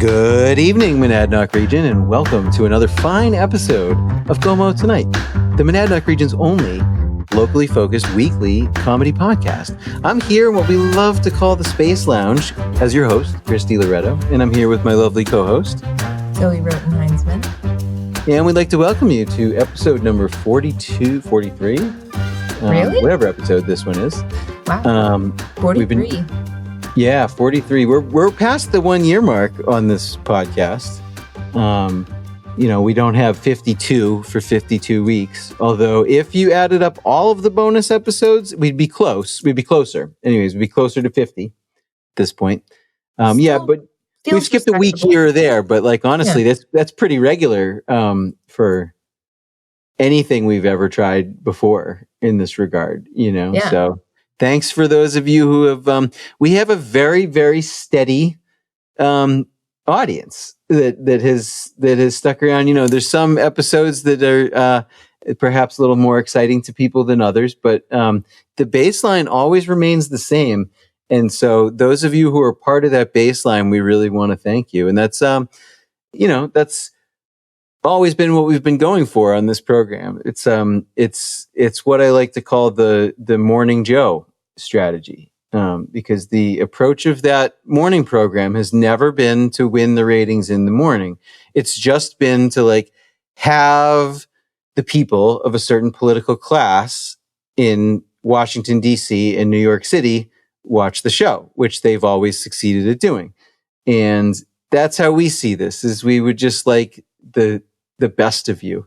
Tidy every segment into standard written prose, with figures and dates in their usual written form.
Good evening, Monadnock region, and welcome to another fine episode of GOMO Tonight, the Monadnock region's only locally focused weekly comedy podcast. I'm here in what we love to call the Space Lounge as your host, Christy Loretto, and I'm here with my lovely co-host, Zoe Roten-Heinzman. And we'd like to welcome you to episode number 43. Really? Whatever episode this one is. Wow. 43. 43. We're past the 1 year mark on this podcast. We don't have 52 for 52 weeks. Although if you added up all of the bonus episodes, we'd be close. We'd be closer. Anyways, we'd be closer to 50 at this point. But we've skipped a week here or there. But honestly, that's pretty regular for anything we've ever tried before in this regard. So thanks for those of you who have. We have a very, very steady audience that has stuck around. There's some episodes that are perhaps a little more exciting to people than others, but the baseline always remains the same. And so those of you who are part of that baseline, we really want to thank you. And that's that's always been what we've been going for on this program. It's what I like to call the Morning Joe strategy. Because the approach of that morning program has never been to win the ratings in the morning. It's just been to have the people of a certain political class in Washington, D.C. and New York City watch the show, which they've always succeeded at doing. And that's how we see this, is we would just like the best of you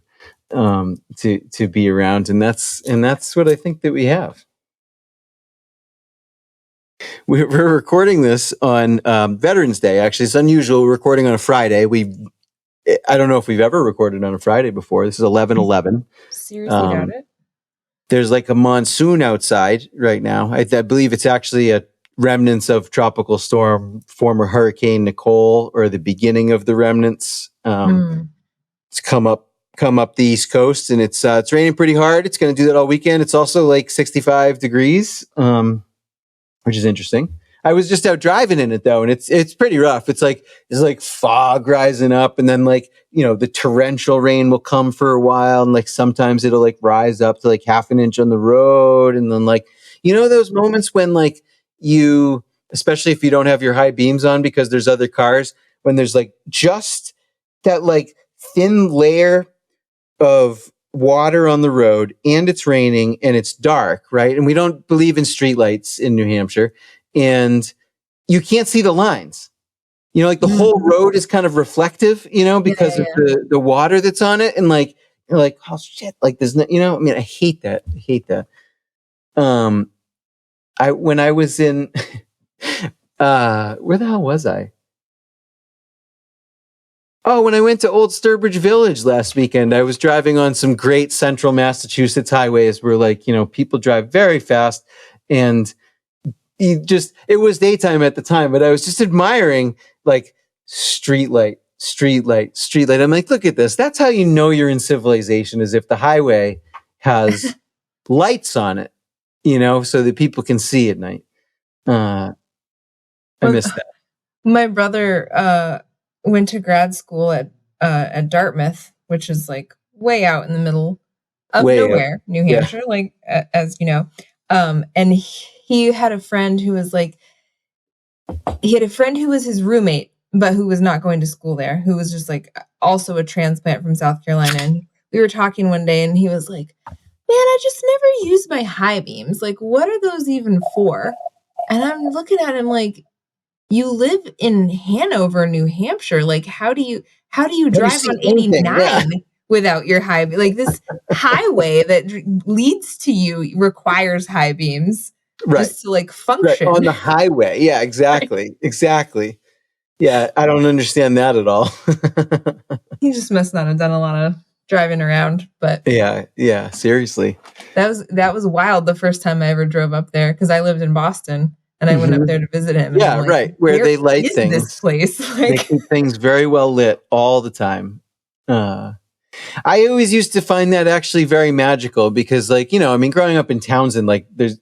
to be around. And that's what I think that we have. We're recording this on Veterans Day. Actually, it's unusual. We're recording on a Friday. I don't know if we've ever recorded on a Friday before. This is 11/11. Seriously doubt it. There's a monsoon outside right now. I believe it's actually a remnants of tropical storm, former Hurricane Nicole, or the beginning of the remnants. It's come up the East Coast, and it's raining pretty hard. It's going to do that all weekend. It's also 65 degrees. Which is interesting. I was just out driving in it though, and it's pretty rough. It's there's fog rising up, and then the torrential rain will come for a while, and sometimes it'll rise up to half an inch on the road, and then those moments when you, especially if you don't have your high beams on because there's other cars, when there's just that thin layer of water on the road, and it's raining and it's dark, right? And we don't believe in streetlights in New Hampshire, and you can't see the lines. The whole road is kind of reflective, because of the water that's on it, and you're like, oh shit, there's no, I hate that. When I was in, where the hell was I? Oh, when I went to Old Sturbridge Village last weekend, I was driving on some great central Massachusetts highways where people drive very fast, and it was daytime at the time, but I was just admiring street light. I'm like, look at this. That's how you know you're in civilization, is if the highway has lights on it, so that people can see at night. I miss that. My brother, went to grad school at Dartmouth, which is way out in the middle of nowhere, New Hampshire, as you know. And he had a friend who was his roommate, but who was not going to school there, who was just also a transplant from South Carolina. And we were talking one day, and he was like, "Man, I just never use my high beams. What are those even for?" And I'm looking at him you live in Hanover, New Hampshire. How do you drive on 89 without your high beam? This highway that leads to you requires high beams, right, just to function on the highway. Yeah, exactly. Right. Exactly. Yeah. I don't understand that at all. He just must not have done a lot of driving around, but yeah. Seriously. That was wild. The first time I ever drove up there, 'cause I lived in Boston. And I went up there to visit him. Yeah, right. Where they light things. This place, they keep things very well lit all the time. I always used to find that actually very magical because, growing up in Townsend, there's,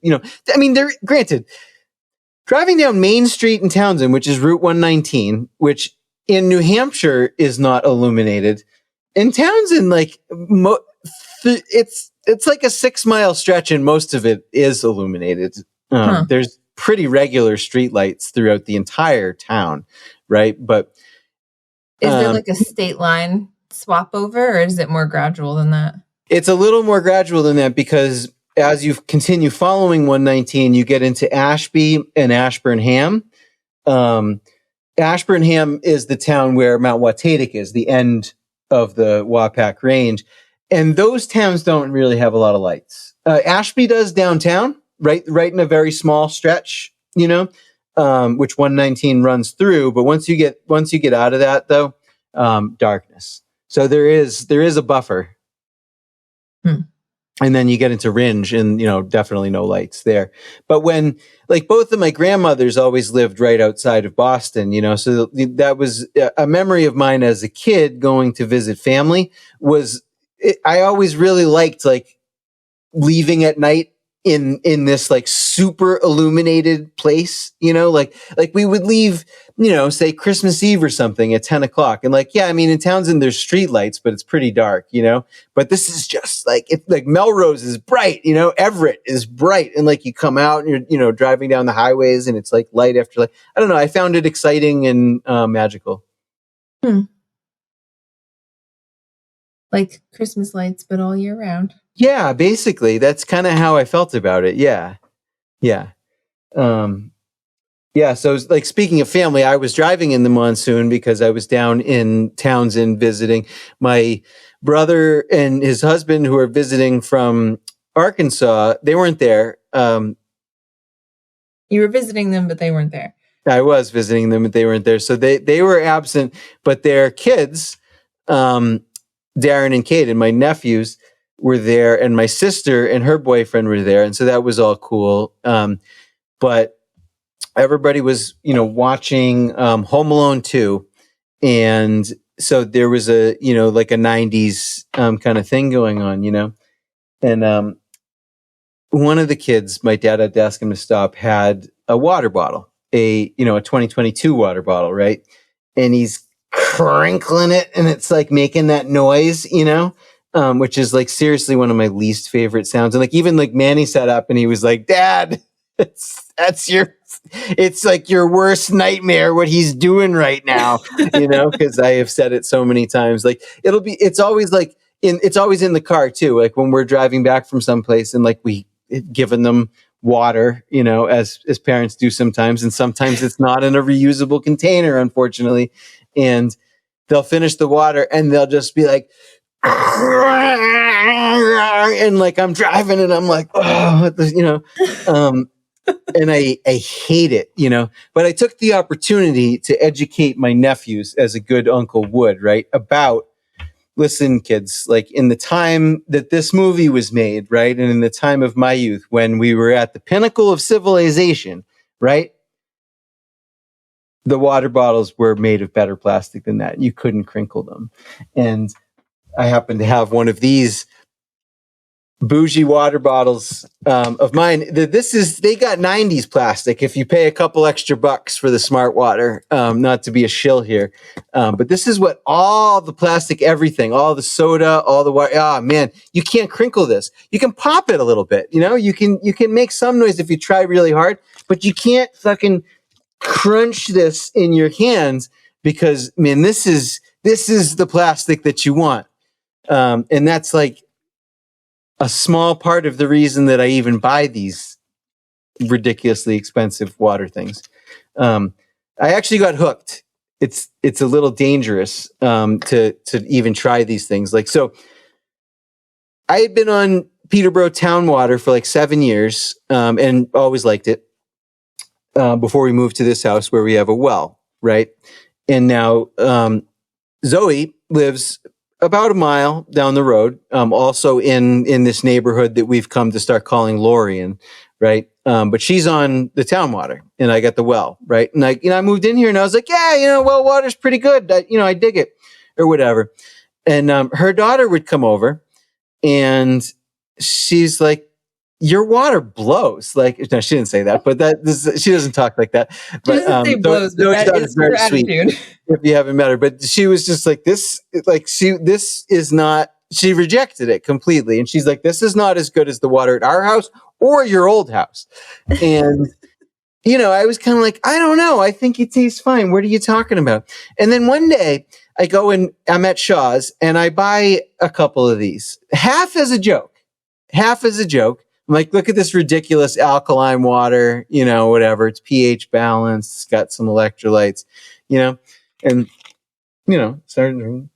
granted, driving down Main Street in Townsend, which is Route 119, which in New Hampshire is not illuminated. In Townsend, like it's like a 6-mile stretch, and most of it is illuminated. There's pretty regular streetlights throughout the entire town, right? But is there like a state line swap over, or is it more gradual than that? It's a little more gradual than that, because as you continue following 119, you get into Ashby and Ashburnham. Ashburnham is the town where Mount Watatic is, the end of the Wapak Range. And those towns don't really have a lot of lights. Ashby does downtown, right in a very small stretch, you know, which 119 runs through. But once you get out of that, though, darkness. So there is a buffer. And then you get into Ringe, and, you know, definitely no lights there. But when, like, both of my grandmothers always lived right outside of Boston, you know, so that was a memory of mine as a kid going to visit family. I always really liked, like, leaving at night in this, like, super illuminated place, you know, like we would leave, you know, say Christmas Eve or something at 10 o'clock. And, like, yeah, I mean, in Townsend, there's street lights, but it's pretty dark, you know, but this is just like, it's like Melrose is bright, you know, Everett is bright. And, like, you come out and you're, you know, driving down the highways, and it's like light after light. I don't know. I found it exciting and magical. Like Christmas lights, but all year round. Yeah, basically, that's kind of how I felt about it. Yeah. So, like, speaking of family, I was driving in the monsoon because I was down in Townsend visiting my brother and his husband, who are visiting from Arkansas. They weren't there. You were visiting them, but they weren't there. I was visiting them, but they weren't there. So they were absent, but their kids, Darren and Kate, and my nephews were there, and my sister and her boyfriend were there. And so that was all cool. But everybody was, you know, watching Home Alone 2. And so there was a, you know, like a 90s kind of thing going on, you know. And one of the kids, my dad had to ask him to stop, had a water bottle, a 2022 water bottle, right? And he's crinkling it, and it's like making that noise, you know, which is like seriously one of my least favorite sounds. And like even like Manny sat up and he was like, "Dad, it's like your worst nightmare what he's doing right now," you know, because I have said it so many times. Like it's always in the car too. Like when we're driving back from someplace, and like we given them water, you know, as parents do sometimes, and sometimes it's not in a reusable container, unfortunately. And they'll finish the water and they'll just be like, and like I'm driving and I'm like, oh, you know, and I hate it, you know, but I took the opportunity to educate my nephews, as a good uncle would, right, about, listen, kids, like in the time that this movie was made, right, and in the time of my youth, when we were at the pinnacle of civilization, right, the water bottles were made of better plastic than that. You couldn't crinkle them. And I happen to have one of these bougie water bottles of mine. They got 90s plastic if you pay a couple extra bucks for the Smartwater, not to be a shill here. But this is what all the plastic, everything, all the soda, all the water. Ah, man, you can't crinkle this. You can pop it a little bit. You know, you can make some noise if you try really hard, but you can't fucking crunch this in your hands, because, man, this is the plastic that you want. And that's like a small part of the reason that I even buy these ridiculously expensive water things. I actually got hooked. It's a little dangerous to even try these things. Like, so I had been on Peterborough Town Water for like 7 years, and always liked it, before we moved to this house where we have a well, right? And now Zoe lives about a mile down the road, also in this neighborhood that we've come to start calling Lorien, right? But she's on the town water, and I got the well, right? And I moved in here, and I was like, yeah, well water's pretty good. I dig it, or whatever. And her daughter would come over, and she's like, your water blows. Like, no, she didn't say that, but she doesn't talk like that. But, she doesn't say blows, but that is her attitude. If you haven't met her, but she was just like this, this is not, she rejected it completely. And she's like, this is not as good as the water at our house or your old house. And, I was kind of like, I don't know. I think it tastes fine. What are you talking about? And then one day I go and I'm at Shaw's and I buy a couple of these, half as a joke. I'm like, look at this ridiculous alkaline water, whatever. It's pH balanced. It's got some electrolytes, and, started drinking.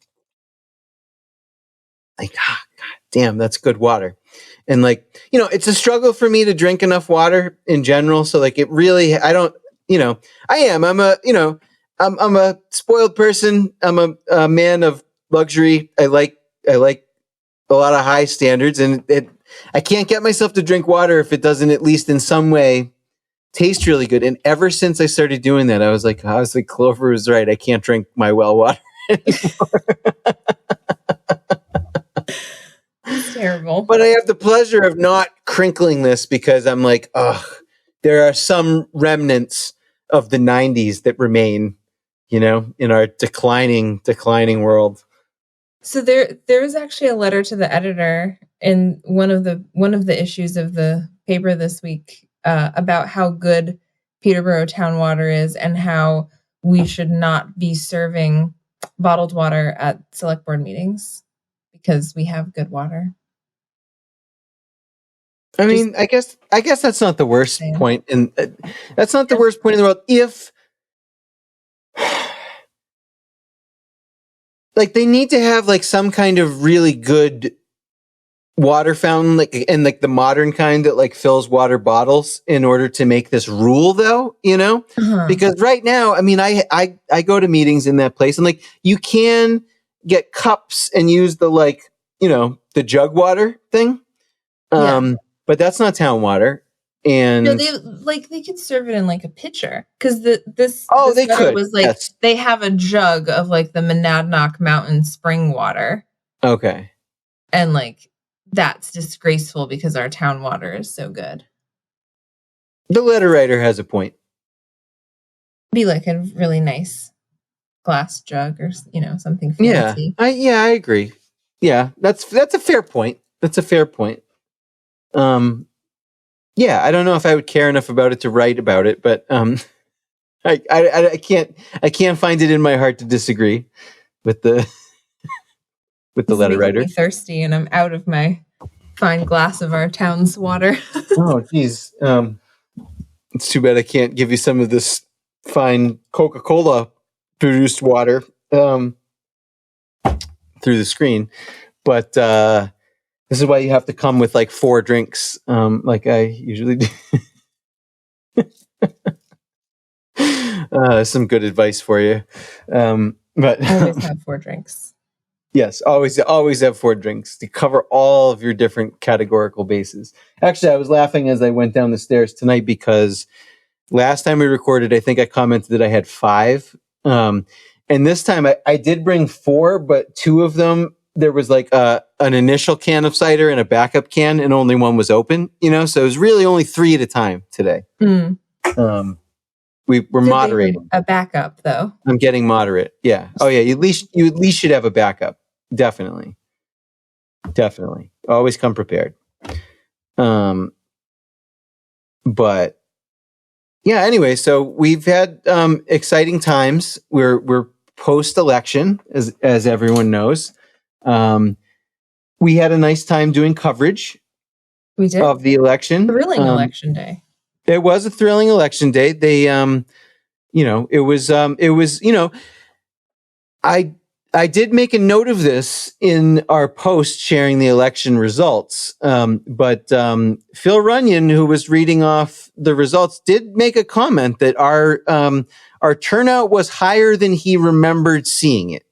Like, God damn, that's good water. And like, it's a struggle for me to drink enough water in general. So like, it really, I don't, I'm a spoiled person. I'm a man of luxury. I like a lot of high standards, and I can't get myself to drink water if it doesn't at least in some way taste really good. And ever since I started doing that, I was like, Clover was right. I can't drink my well water anymore. It's terrible. But I have the pleasure of not crinkling this because I'm like, there are some remnants of the 90s that remain, in our declining world. So there was actually a letter to the editor in one of the issues of the paper this week about how good Peterborough Town Water is and how we should not be serving bottled water at select board meetings because we have good water. I mean, I guess that's not the worst point, and that's not the worst point in the world. If like they need to have like some kind of really good water fountain, and the modern kind that like fills water bottles in order to make this rule, though, because right now, I mean, I go to meetings in that place, and like you can get cups and use the the jug water thing, but that's not town water. And no, they could serve it in like a pitcher because they could. Was like They have a jug of like the MONADNOCK mountain spring water. Okay, and like that's disgraceful because our town water is so good. The letter writer has a point. Be like a really nice glass jug or something fancy. Yeah, I agree. Yeah, that's a fair point. Yeah, I don't know if I would care enough about it to write about it, but I can't find it in my heart to disagree with the letter writer. I'm thirsty and I'm out of my fine glass of our town's water. Oh, geez. It's too bad I can't give you some of this fine Coca-Cola produced water through the screen, but this is why you have to come with like 4 drinks, like I usually do. Some good advice for you. But always have 4 drinks. Yes, always have 4 drinks to cover all of your different categorical bases. Actually, I was laughing as I went down the stairs tonight because last time we recorded, I think I commented that I had 5. And this time I did bring 4, but 2 of them, there was like an initial can of cider and a backup can, and only one was open, so it was really only 3 at a time today. We're moderating. A backup, though. I'm getting moderate. Yeah. Oh, yeah. You at least should have a backup. Definitely. Always come prepared. But yeah. Anyway, so we've had exciting times. We're post-election, as everyone knows. We had a nice time doing coverage. We did. Of the election. Thrilling election day. It was a thrilling election day. They, it was, I did make a note of this in our post sharing the election results. But Phil Runyon, who was reading off the results, did make a comment that our turnout was higher than he remembered seeing it,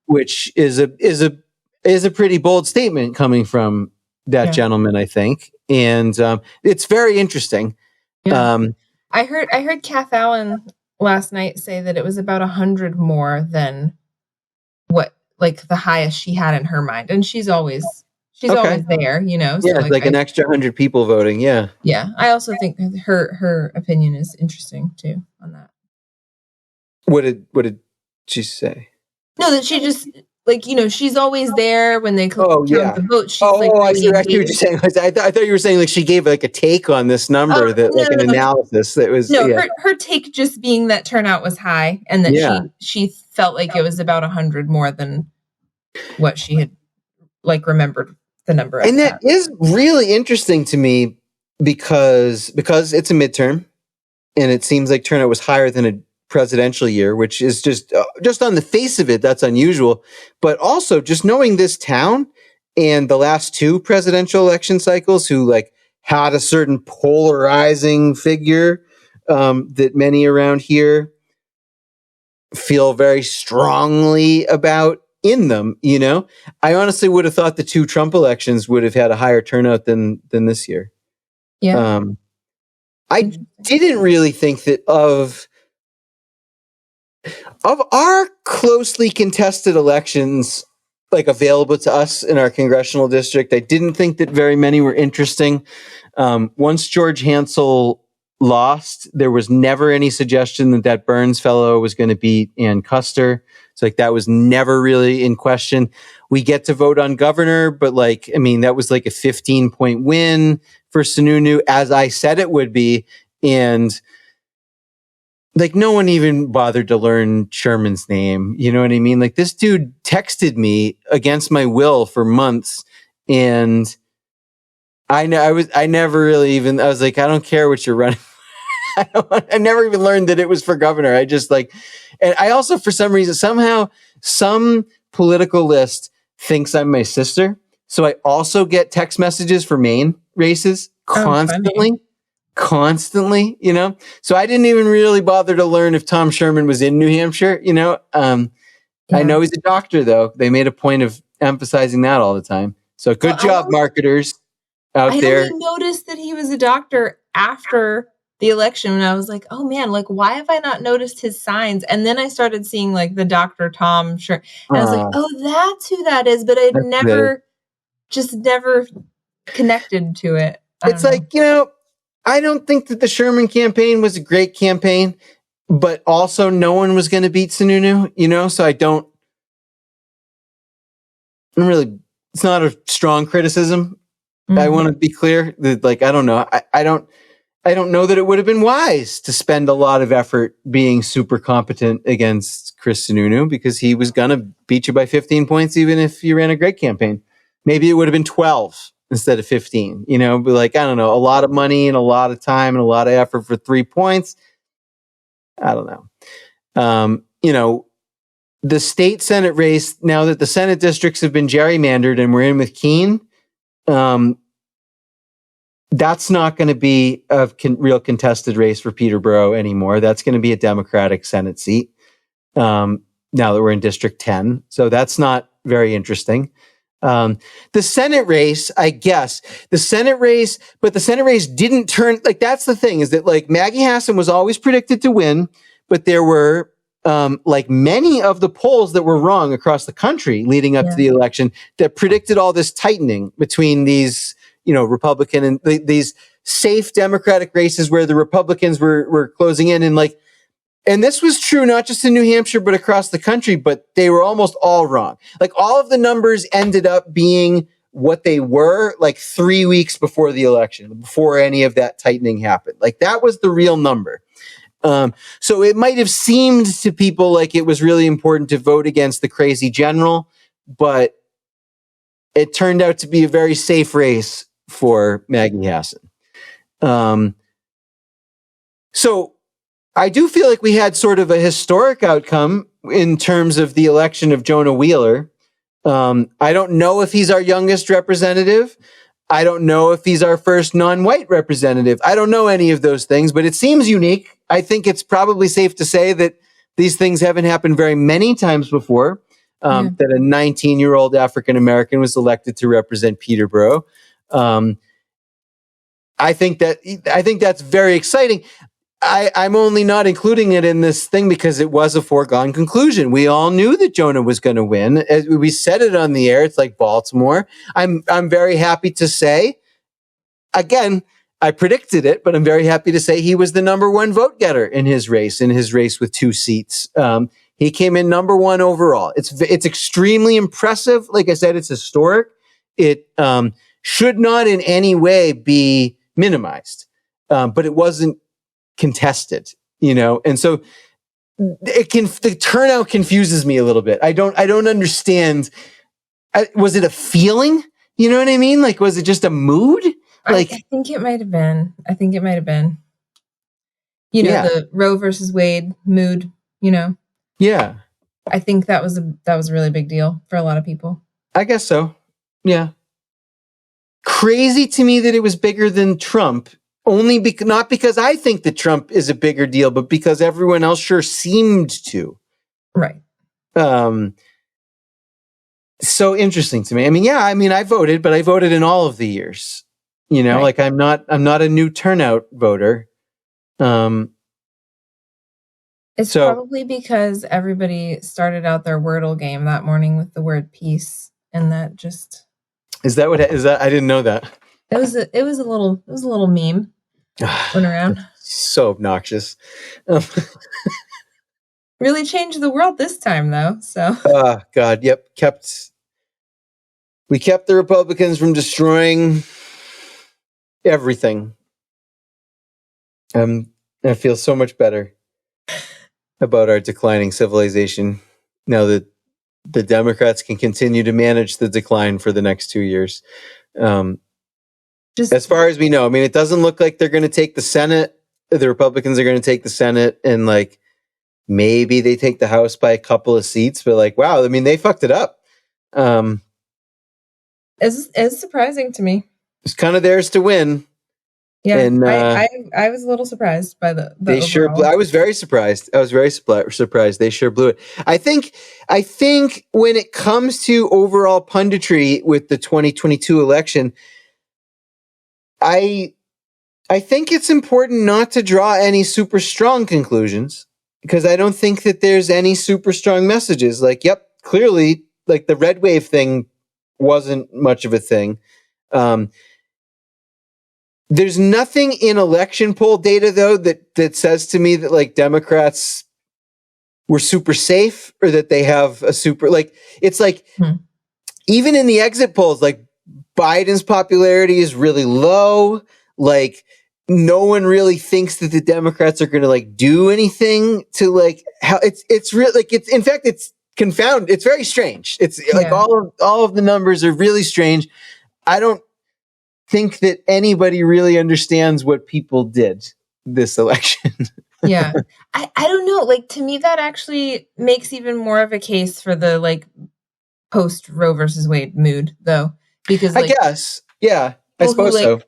which is a pretty bold statement coming from that gentleman, I think. And it's very interesting. Yeah. I heard Kath Allen last night say that it was about 100 more than what like the highest she had in her mind. And she's always she's always there, you know. So yeah, like an extra 100 people voting. Yeah. Yeah. I also think her opinion is interesting too on that. What did she say? No, that she just like, you know, she's always there when they count the votes. She's I see what you're saying. I thought you were saying like she gave like a take on this number an analysis that was her take just being that turnout was high and that she felt like it was about 100 more than what she had like remembered the number. And that is really interesting to me because it's a midterm and it seems like turnout was higher than a presidential year, which is just on the face of it, that's unusual. But also just knowing this town and the last two presidential election cycles who like had a certain polarizing figure that many around here feel very strongly about in them, you know, I honestly would have thought the two Trump elections would have had a higher turnout than this year. Yeah. I didn't really think that of our closely contested elections, like available to us in our congressional district, I didn't think that very many were interesting. Once George Hansel lost, there was never any suggestion that Burns fellow was going to beat Ann Custer. So like that was never really in question. We get to vote on governor, but like, I mean, that was like a 15-point win for Sununu, as I said it would be. And like no one even bothered to learn Sherman's name. You know what I mean? Like this dude texted me against my will for months. And I never really even, I was like, I don't care what you're running. I never even learned that it was for governor. I just like, and I also, for some reason, somehow some political list thinks I'm my sister. So I also get text messages for Maine races constantly, you know? So I didn't even really bother to learn if Tom Sherman was in New Hampshire, you know? I know he's a doctor though. They made a point of emphasizing that all the time. So good job, marketers out there. I only noticed that he was a doctor after the election and I was like, oh man, like why have I not noticed his signs? And then I started seeing like the Dr. Tom shirt and I was like, oh, that's who that is. But I'd never connected to it. It's like, you know, I don't think that the Sherman campaign was a great campaign, but also no one was going to beat Sununu, you know? So I'm really, it's not a strong criticism. Mm-hmm. I want to be clear that like, I don't know. I don't know that it would have been wise to spend a lot of effort being super competent against Chris Sununu because he was going to beat you by 15 points even if you ran a great campaign. Maybe it would have been 12 instead of 15, you know, but like, I don't know, a lot of money and a lot of time and a lot of effort for 3 points. I don't know. You know, the state Senate race, now that the Senate districts have been gerrymandered and we're in with Keene, that's not going to be a real contested race for Peterborough anymore. That's going to be a Democratic Senate seat now that we're in District 10. So that's not very interesting. The Senate race, I guess, but the Senate race didn't turn, like that's the thing is that like Maggie Hassan was always predicted to win, but there were like many of the polls that were wrong across the country leading up to the election that predicted all this tightening between these, you know, Republican and these safe Democratic races where the Republicans were closing in and this was true not just in New Hampshire, but across the country, but they were almost all wrong. Like all of the numbers ended up being what they were like 3 weeks before the election, before any of that tightening happened. Like that was the real number. So it might have seemed to people like it was really important to vote against the crazy general, but it turned out to be a very safe race for Maggie Hassan. So I do feel like we had sort of a historic outcome in terms of the election of Jonah Wheeler. I don't know if he's our youngest representative. I don't know if he's our first non-white representative. I don't know any of those things, but it seems unique. I think it's probably safe to say that these things haven't happened very many times before, that a 19-year-old African-American was elected to represent Peterborough. I think that's very exciting. I'm only not including it in this thing because it was a foregone conclusion. We all knew that Jonah was going to win. As we said it on the air. It's like Baltimore. I'm very happy to say, again, I predicted it, but I'm very happy to say he was the number one vote getter in his race with 2 seats. He came in number 1 overall. It's extremely impressive. Like I said, it's historic. It should not in any way be minimized, but it wasn't contested, and so the turnout confuses me a little bit. I don't understand. Was it a feeling? You know what I mean? Like, was it just a mood? Like, I think it might have been. The Roe versus Wade mood. Yeah. I think that was a really big deal for a lot of people. I guess so. Yeah. Crazy to me that it was bigger than Trump. Not because I think that Trump is a bigger deal, but because everyone else sure seemed to. Right. So interesting to me. I voted, but I voted in all of the years. Right. Like I'm not a new turnout voter. It's probably because everybody started out their Wordle game that morning with the word peace, and that just is that? I didn't know that. It was a little meme went around. So obnoxious. Really changed the world this time, though. So. Oh God, yep. We kept the Republicans from destroying everything. I feel so much better about our declining civilization now that the Democrats can continue to manage the decline for the next 2 years. As far as we know, it doesn't look like they're going to take the Senate. The Republicans are going to take the Senate, and maybe they take the House by a couple of seats. But wow, they fucked it up. It's surprising to me. It's kind of theirs to win. Yeah, and I was a little surprised by the they overall. Sure blew, I was very surprised. Surprised. They sure blew it. I think when it comes to overall punditry with the 2022 election, I think it's important not to draw any super strong conclusions, because I don't think that there's any super strong messages. Clearly, the red wave thing wasn't much of a thing. There's nothing in election poll data, though, that says to me that Democrats were super safe, or that they have a super even in the exit polls, Biden's popularity is really low. No one really thinks that the Democrats are going to do anything to how it's really in fact it's confounded. It's very strange. It's all of the numbers are really strange. I don't think that anybody really understands what people did this election. Yeah. I don't know. To me, that actually makes even more of a case for the post Roe versus Wade mood, though, because I guess, yeah, I suppose so.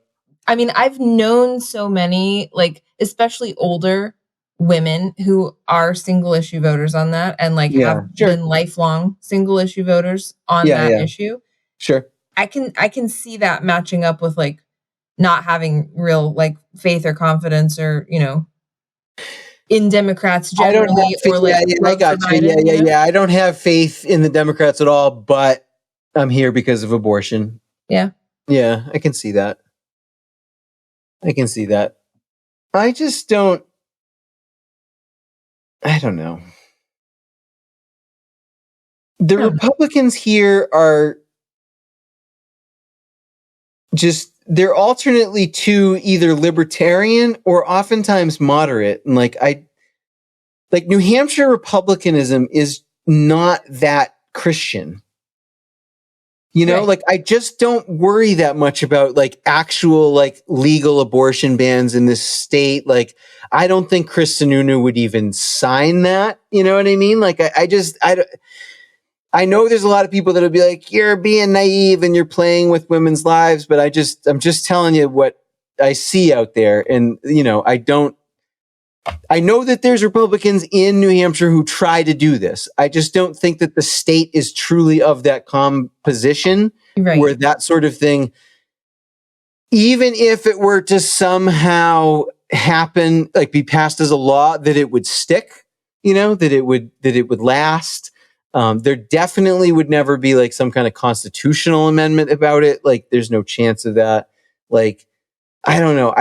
I've known so many, especially older women who are single issue voters on that, and have been lifelong single issue voters on that issue. Sure. I can see that matching up with not having real faith or confidence, or in Democrats generally, I got you. Biden, yeah. I don't have faith in the Democrats at all, but I'm here because of abortion. Yeah. Yeah, I can see that. I just don't. I don't know. The Republicans here are they're alternately too either libertarian or oftentimes moderate. And New Hampshire Republicanism is not that Christian. I just don't worry that much about actual legal abortion bans in this state. I don't think Chris Sununu would even sign that. You know what I mean? I know there's a lot of people that'll be you're being naive and you're playing with women's lives, but I'm just telling you what I see out there. And, I know that there's Republicans in New Hampshire who try to do this. I just don't think that the state is truly of that composition where that sort of thing, even if it were to somehow happen, like be passed as a law, that it would stick, that it would last. There definitely would never be like some kind of constitutional amendment about it. Like there's no chance of that. Like, I don't know.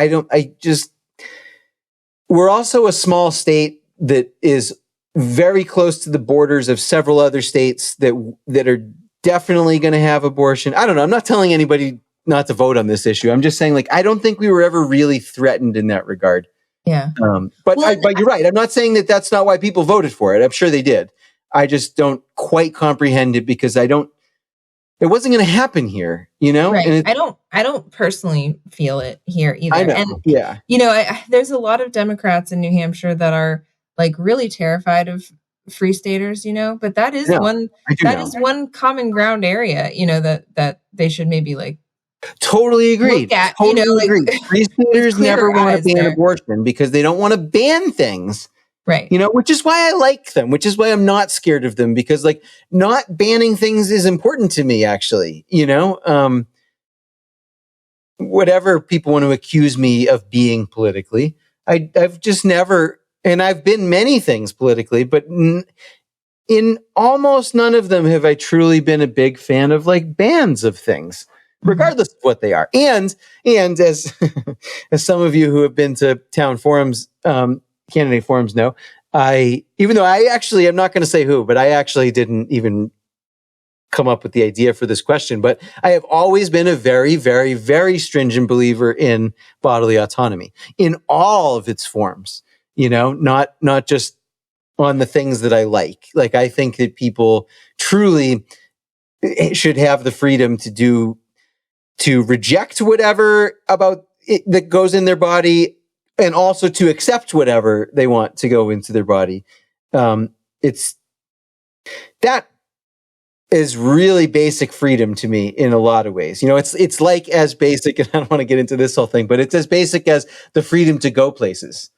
We're also a small state that is very close to the borders of several other states that are definitely going to have abortion. I don't know. I'm not telling anybody not to vote on this issue. I'm just saying, like, I don't think we were ever really threatened in that regard. Yeah. But you're right. I'm not saying that that's not why people voted for it. I'm sure they did. I just don't quite comprehend it because it wasn't going to happen here, Right. And I don't personally feel it here either. I know. And, yeah. there's a lot of Democrats in New Hampshire that are like really terrified of free staters, but that is one common ground area, that they should maybe like totally agreed. Look at, totally agreed. Free staters never want to ban abortion because they don't want to ban things. Right. Which is why I like them, which is why I'm not scared of them, because like not banning things is important to me, actually, whatever people want to accuse me of being politically, I've just never, and I've been many things politically, but in almost none of them have I truly been a big fan of like bans of things, regardless of what they are. And as, as some of you who have been to town forums, candidate forums know, even though I'm not going to say who, but I actually didn't even come up with the idea for this question, but I have always been a very, very, very stringent believer in bodily autonomy in all of its forms, not just on the things that I like. Like, I think that people truly should have the freedom to reject whatever about it that goes in their body, and also to accept whatever they want to go into their body. That is really basic freedom to me in a lot of ways. It's like as basic, and I don't want to get into this whole thing, but it's as basic as the freedom to go places,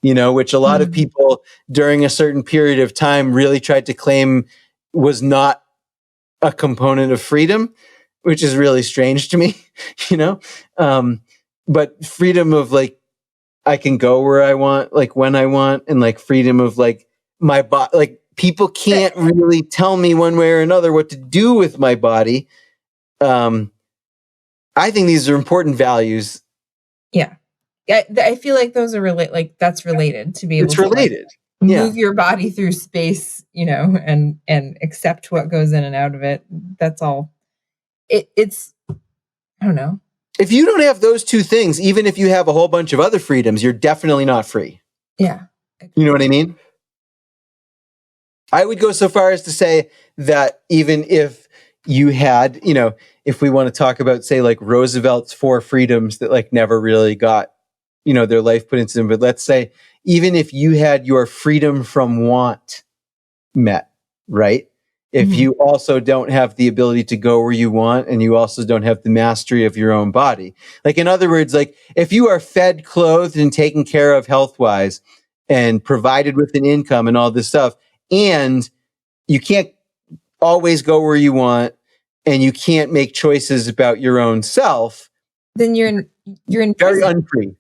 which a lot of people during a certain period of time really tried to claim was not a component of freedom, which is really strange to me, but freedom of like, I can go where I want, like when I want, and like freedom of like my body. Like people can't really tell me one way or another what to do with my body. I think these are important values. Yeah. I feel like those are that's related to be able to like, move your body through space, and accept what goes in and out of it. That's all. It's, I don't know. If you don't have those two things, even if you have a whole bunch of other freedoms, you're definitely not free. Yeah. You know what I mean? I would go so far as to say that even if you had, if we want to talk about, say, like Roosevelt's 4 freedoms that like never really got, their life put into them, but let's say even if you had your freedom from want met, right? If you also don't have the ability to go where you want, and you also don't have the mastery of your own body. Like, in other words, like if you are fed, clothed, and taken care of health-wise and provided with an income and all this stuff, and you can't always go where you want, and you can't make choices about your own self, then you're in prison. Very unfree.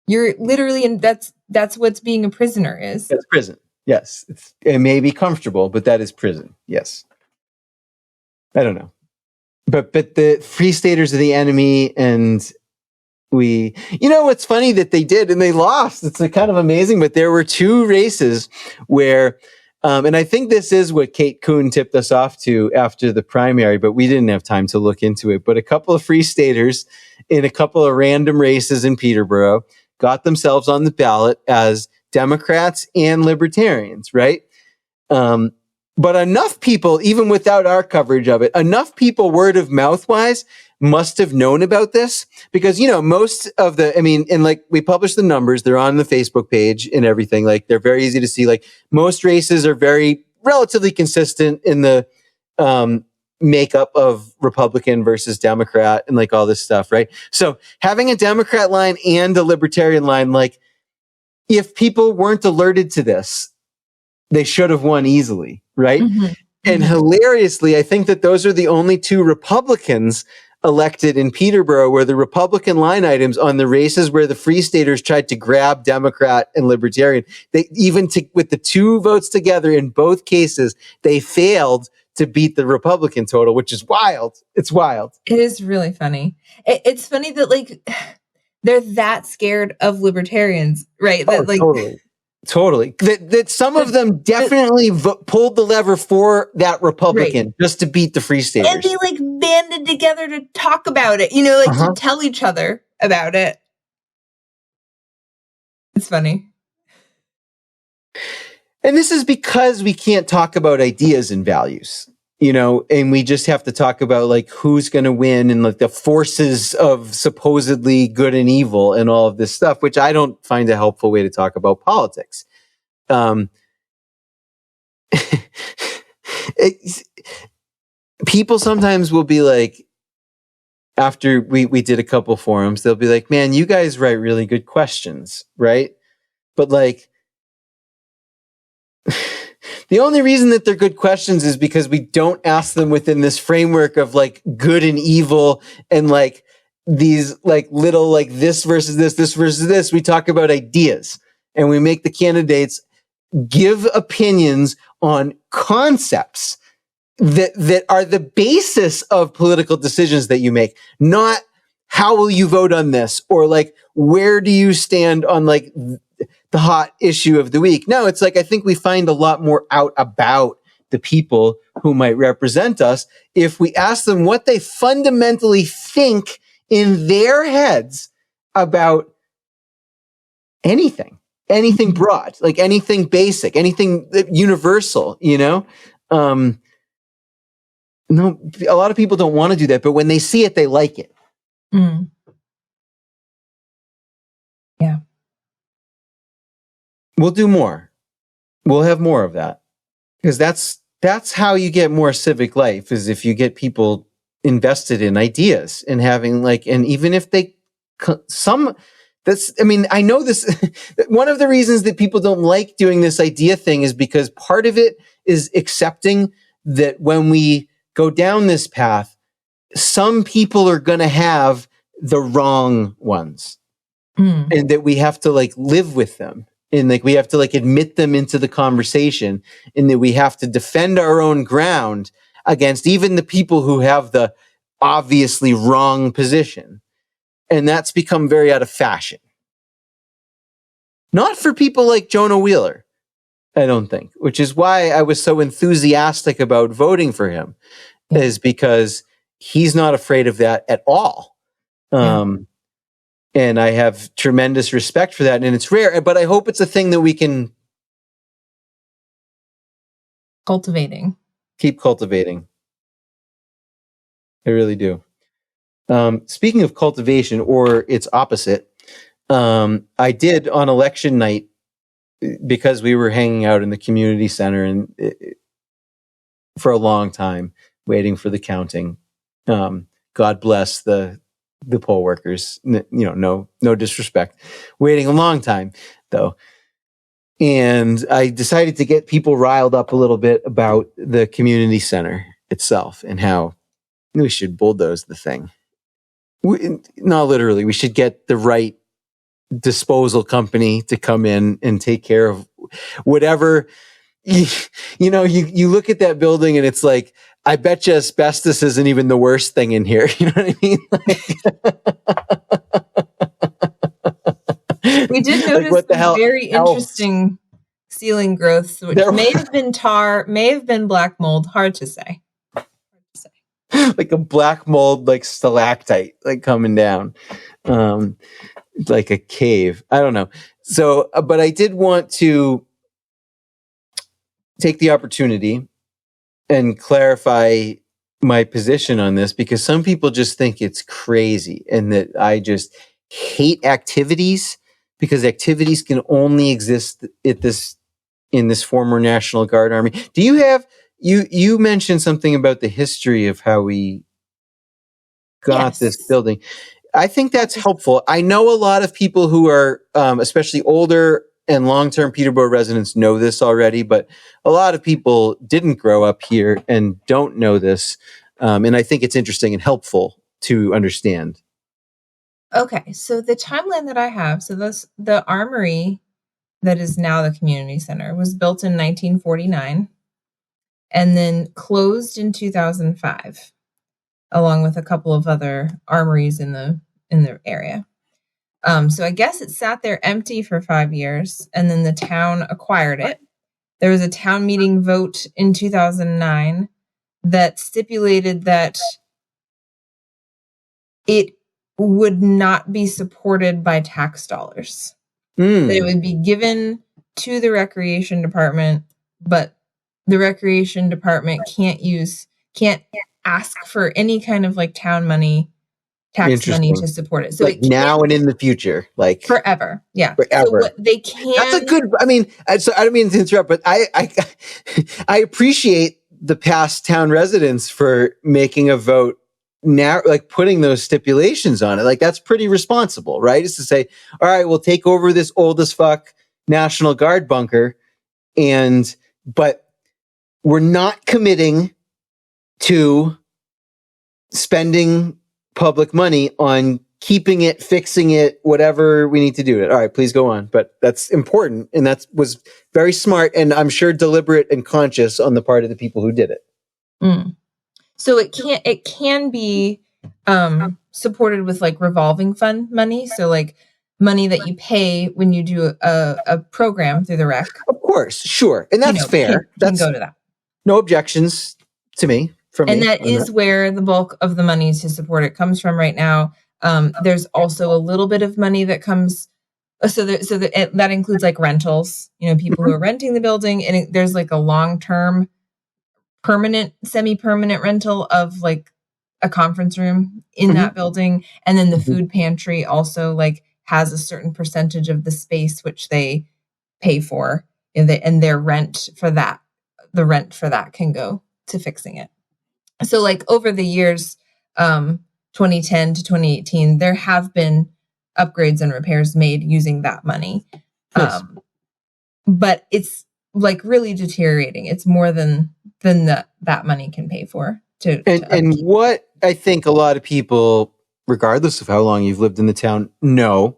You're literally in, that's what being a prisoner is. That's prison. Yes, it may be comfortable, but that is prison. Yes. I don't know. But the free staters are the enemy, and it's funny that they did, and they lost. It's kind of amazing, but there were 2 races where, and I think this is what Kate Kuhn tipped us off to after the primary, but we didn't have time to look into it. But a couple of free staters in a couple of random races in Peterborough got themselves on the ballot as Democrats and libertarians, right? But enough people, even without our coverage of it, enough people word of mouth wise must have known about this, because, most of and like we publish the numbers, they're on the Facebook page and everything. Like they're very easy to see. Like most races are very relatively consistent in the, makeup of Republican versus Democrat and like all this stuff, right? So having a Democrat line and a libertarian line, like, if people weren't alerted to this, they should have won easily, right? Mm-hmm. And hilariously, I think that those are the only 2 Republicans elected in Peterborough were the Republican line items on the races where the Free Staters tried to grab Democrat and Libertarian. They even with the two votes together in both cases, they failed to beat the Republican total, which is wild. It's wild. It is really funny. It's funny that like they're that scared of libertarians, right? That like Totally. That some of them definitely pulled the lever for that Republican just to beat the Free Staters. And they like banded together to talk about it, like to tell each other about it. It's funny. And this is because we can't talk about ideas and values, and we just have to talk about like who's going to win and like the forces of supposedly good and evil and all of this stuff, which I don't find a helpful way to talk about politics. People sometimes will be like, after we did a couple forums, they'll be like, man, you guys write really good questions, right? But like, the only reason that they're good questions is because we don't ask them within this framework of like good and evil and like these like little like this versus this versus this. We talk about ideas and we make the candidates give opinions on concepts that are the basis of political decisions that you make, not how will you vote on this or like where do you stand on like the hot issue of the week. No, it's like I think we find a lot more out about the people who might represent us if we ask them what they fundamentally think in their heads about anything broad, like anything basic, anything universal, No, a lot of people don't want to do that, but when they see it, they like it. Mm. Yeah. We'll do more. We'll have more of that because that's how you get more civic life is if you get people invested in ideas and having like, and even if I know this, one of the reasons that people don't like doing this idea thing is because part of it is accepting that when we go down this path, some people are going to have the wrong ones and that we have to like live with them. And like we have to like admit them into the conversation and that we have to defend our own ground against even the people who have the obviously wrong position. And that's become very out of fashion. Not for people like Jonah Wheeler, I don't think, which is why I was so enthusiastic about voting for him, is because he's not afraid of that at all. And I have tremendous respect for that. And it's rare, but I hope it's a thing that we can keep cultivating. I really do. Speaking of cultivation or its opposite, I did on election night, because we were hanging out in the community center and for a long time waiting for the counting. God bless the poll workers, no disrespect, waiting a long time though. And I decided to get people riled up a little bit about the community center itself and how we should bulldoze the thing. Not literally, we should get the right disposal company to come in and take care of whatever. You look at that building and it's like, I bet you asbestos isn't even the worst thing in here. You know what I mean? We did notice like, very interesting ceiling growths, which may have been tar, may have been black mold. Hard to say. Like a black mold, like stalactite, like coming down, like a cave. I don't know. So, but I did want to take the opportunity and clarify my position on this, because some people just think it's crazy and that I just hate activities, because activities can only exist in this former National Guard Army. Do you have, you mentioned something about the history of how we got this building. I think that's helpful. I know a lot of people who are, especially older and long-term Peterborough residents know this already, but a lot of people didn't grow up here and don't know this. And I think it's interesting and helpful to understand. Okay, so the timeline that I have, so the armory that is now the community center was built in 1949 and then closed in 2005, along with a couple of other armories in the area. So I guess it sat there empty for 5 years, and then the town acquired it. There was a town meeting vote in 2009 that stipulated that it would not be supported by tax dollars. That it would be given to the recreation department, but the recreation department can't ask for any kind of like town money, tax money to support it. So like now and in the future, like forever. Yeah. Forever. So what they can. That's a good, I mean, so I don't mean to interrupt, but I appreciate the past town residents for making a vote now, like putting those stipulations on it. Like that's pretty responsible, right? Is to say, all right, we'll take over this old as fuck National Guard bunker, but we're not committing to spending public money on keeping it, fixing it, whatever we need to do it. All right, please go on. But that's important. And that was very smart. And I'm sure deliberate and conscious on the part of the people who did it. So it can be supported with like revolving fund money. So like money that you pay when you do a program through the rec. Of course, sure. And that's fair. Can go to that. No objections to me. And that is where the bulk of the money to support it comes from right now. There's also a little bit of money that comes. That includes like rentals, people who are renting the building. And there's like a long-term permanent, semi-permanent rental of like a conference room in that building. And then the food pantry also like has a certain percentage of the space, which they pay for, and their rent for that, the rent for that can go to fixing it. So like over the years, 2010 to 2018, there have been upgrades and repairs made using that money. Yes. But it's like really deteriorating. It's more than that money can pay for. And what I think a lot of people, regardless of how long you've lived in the town, know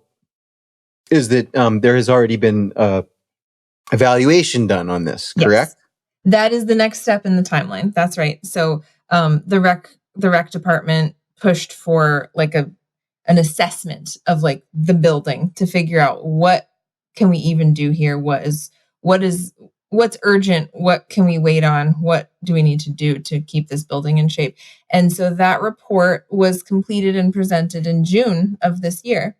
is that there has already been evaluation done on this, correct? Yes. That is the next step in the timeline. That's right. So the rec department pushed for like an assessment of like the building to figure out what can we even do here? What's urgent? What can we wait on? What do we need to do to keep this building in shape? And so that report was completed and presented in June of this year.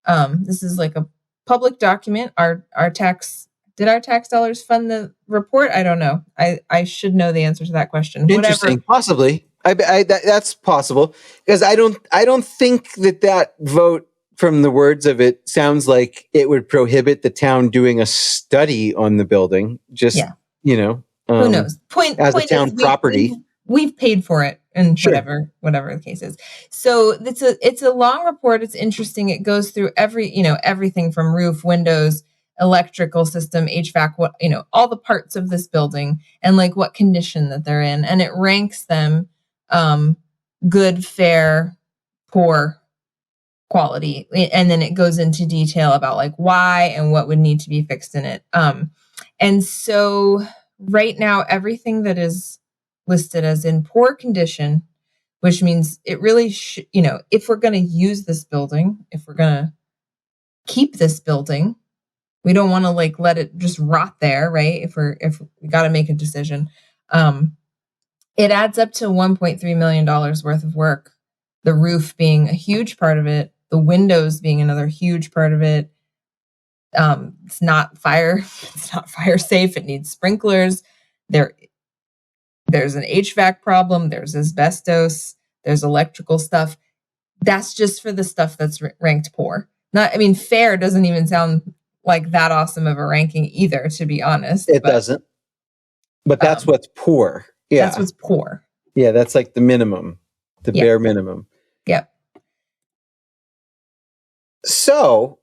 This is like a public document. Did our tax dollars fund the report? I don't know. I should know the answer to that question. Interesting. Possibly. That's possible, because I don't think that vote, from the words of it, sounds like it would prohibit the town doing a study on the building. Just, who knows? As a town property. We've paid for it, and whatever the case is. So it's a long report. It's interesting. It goes through everything from roof, windows, electrical system, HVAC, all the parts of this building and like what condition that they're in. And it ranks them good, fair, poor, quality. And then it goes into detail about like why and what would need to be fixed in it. And so right now, everything that is listed as in poor condition, which means it really, if we're going to use this building, if we're going to keep this building, we don't want to like let it just rot there, right? If we got to make a decision, it adds up to $1.3 million worth of work. The roof being a huge part of it, the windows being another huge part of it. It's not fire safe. It needs sprinklers. There's an HVAC problem. There's asbestos. There's electrical stuff. That's just for the stuff that's ranked poor. Fair doesn't even sound like that awesome of a ranking either, to be honest. It doesn't. But that's what's poor. Yeah. That's what's poor. Yeah, that's like the minimum, bare minimum. Yep. So,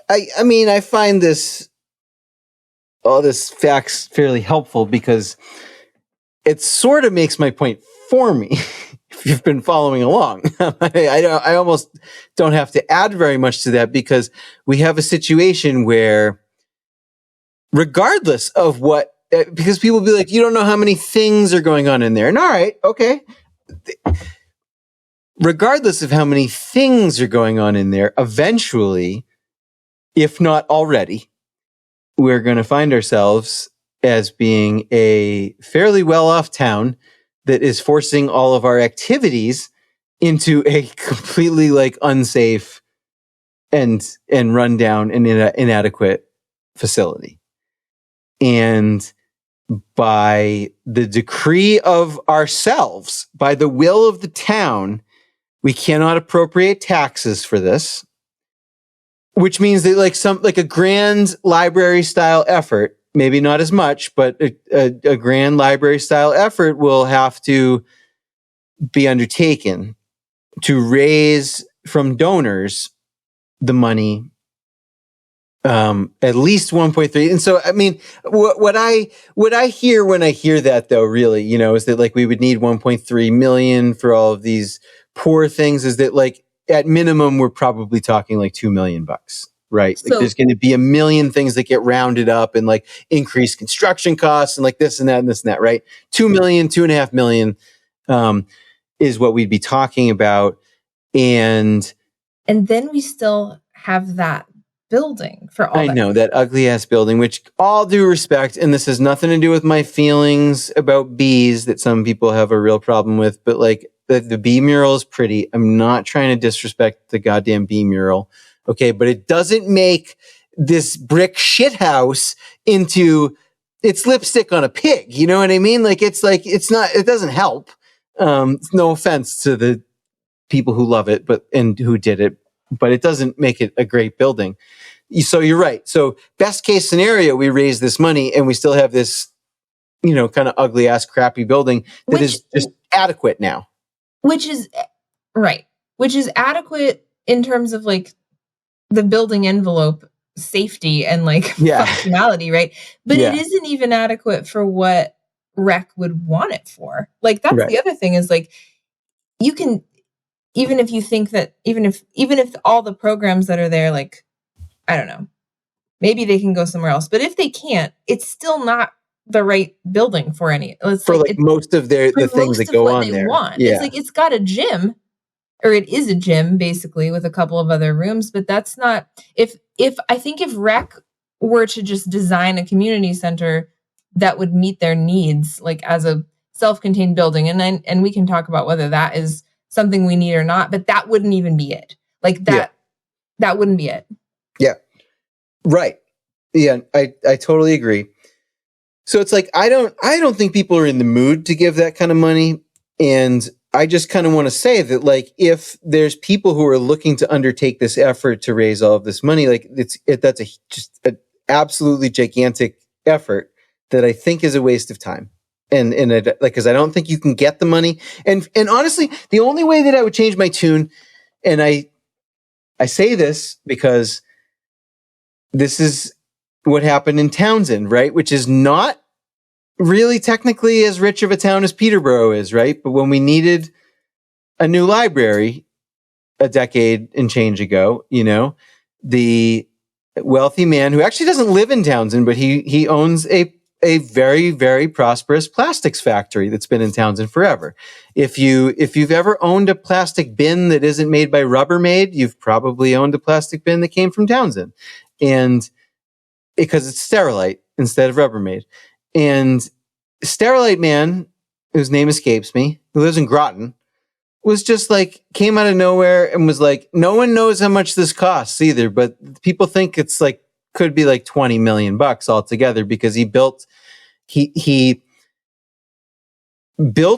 I find all this facts fairly helpful, because it sort of makes my point for me. if you've been following along. I almost don't have to add very much to that, because we have a situation where, regardless of what, because people will be like, you don't know how many things are going on in there. And all right, okay. Regardless of how many things are going on in there, eventually, if not already, we're going to find ourselves as being a fairly well-off town that is forcing all of our activities into a completely like unsafe and run down and inadequate facility. And by the decree of ourselves, by the will of the town, we cannot appropriate taxes for this, which means that like a grand library style effort, maybe not as much, but a grand library style effort will have to be undertaken to raise from donors the money, at least 1.3. And so, I mean, what I hear when I hear that, though, really, you know, is that like we would need 1.3 million for all of these poor things, is that like at minimum, we're probably talking like $2 million, right? So, like there's going to be a million things that get rounded up and like increased construction costs and like this and that and this and that, right? 2 million, 2.5 million, is what we'd be talking about. And then we still have that building for all I know that ugly ass building, which, all due respect, and this has nothing to do with my feelings about bees that some people have a real problem with, but like the bee mural is pretty. I'm not trying to disrespect the goddamn bee mural. Okay. But it doesn't make this brick shithouse into, it's lipstick on a pig. You know what I mean? Like, it's not, it doesn't help. No offense to the people who love it, and who did it, but it doesn't make it a great building. So you're right. So best case scenario, we raise this money and we still have this, you know, kind of ugly ass crappy building that is just adequate now. Which is right. Which is adequate in terms of like the building envelope, safety, and like functionality, right? But it isn't even adequate for what rec would want it for. Like that's the other thing, is like, you can, even if you think that, even if all the programs that are there, like, I don't know, maybe they can go somewhere else. But if they can't, it's still not the right building for any. For like most of the things that go on there. Yeah. It's like, it's got a gym, or it is a gym basically with a couple of other rooms, but that's not, if I think if rec were to just design a community center that would meet their needs, like as a self-contained building, and we can talk about whether that is something we need or not, but that wouldn't even be it. Like that wouldn't be it. Yeah. Right. Yeah. I totally agree. So it's like, I don't think people are in the mood to give that kind of money. And I just kind of want to say that, like, if there's people who are looking to undertake this effort to raise all of this money, like that's just an absolutely gigantic effort that I think is a waste of time. And like, because I don't think you can get the money. And honestly, the only way that I would change my tune, and I say this because this is what happened in Townsend, right? Which is not really technically as rich of a town as Peterborough is, right? But when we needed a new library a decade and change ago, you know, the wealthy man who actually doesn't live in Townsend, but he owns a very, very prosperous plastics factory that's been in Townsend forever. If you've ever owned a plastic bin that isn't made by Rubbermaid, you've probably owned a plastic bin that came from Townsend. And because it's Sterilite instead of Rubbermaid. And Sterilite man, whose name escapes me, who lives in Groton, was just like, came out of nowhere and was like, no one knows how much this costs either, but people think it's like, could be like $20 million altogether, because he built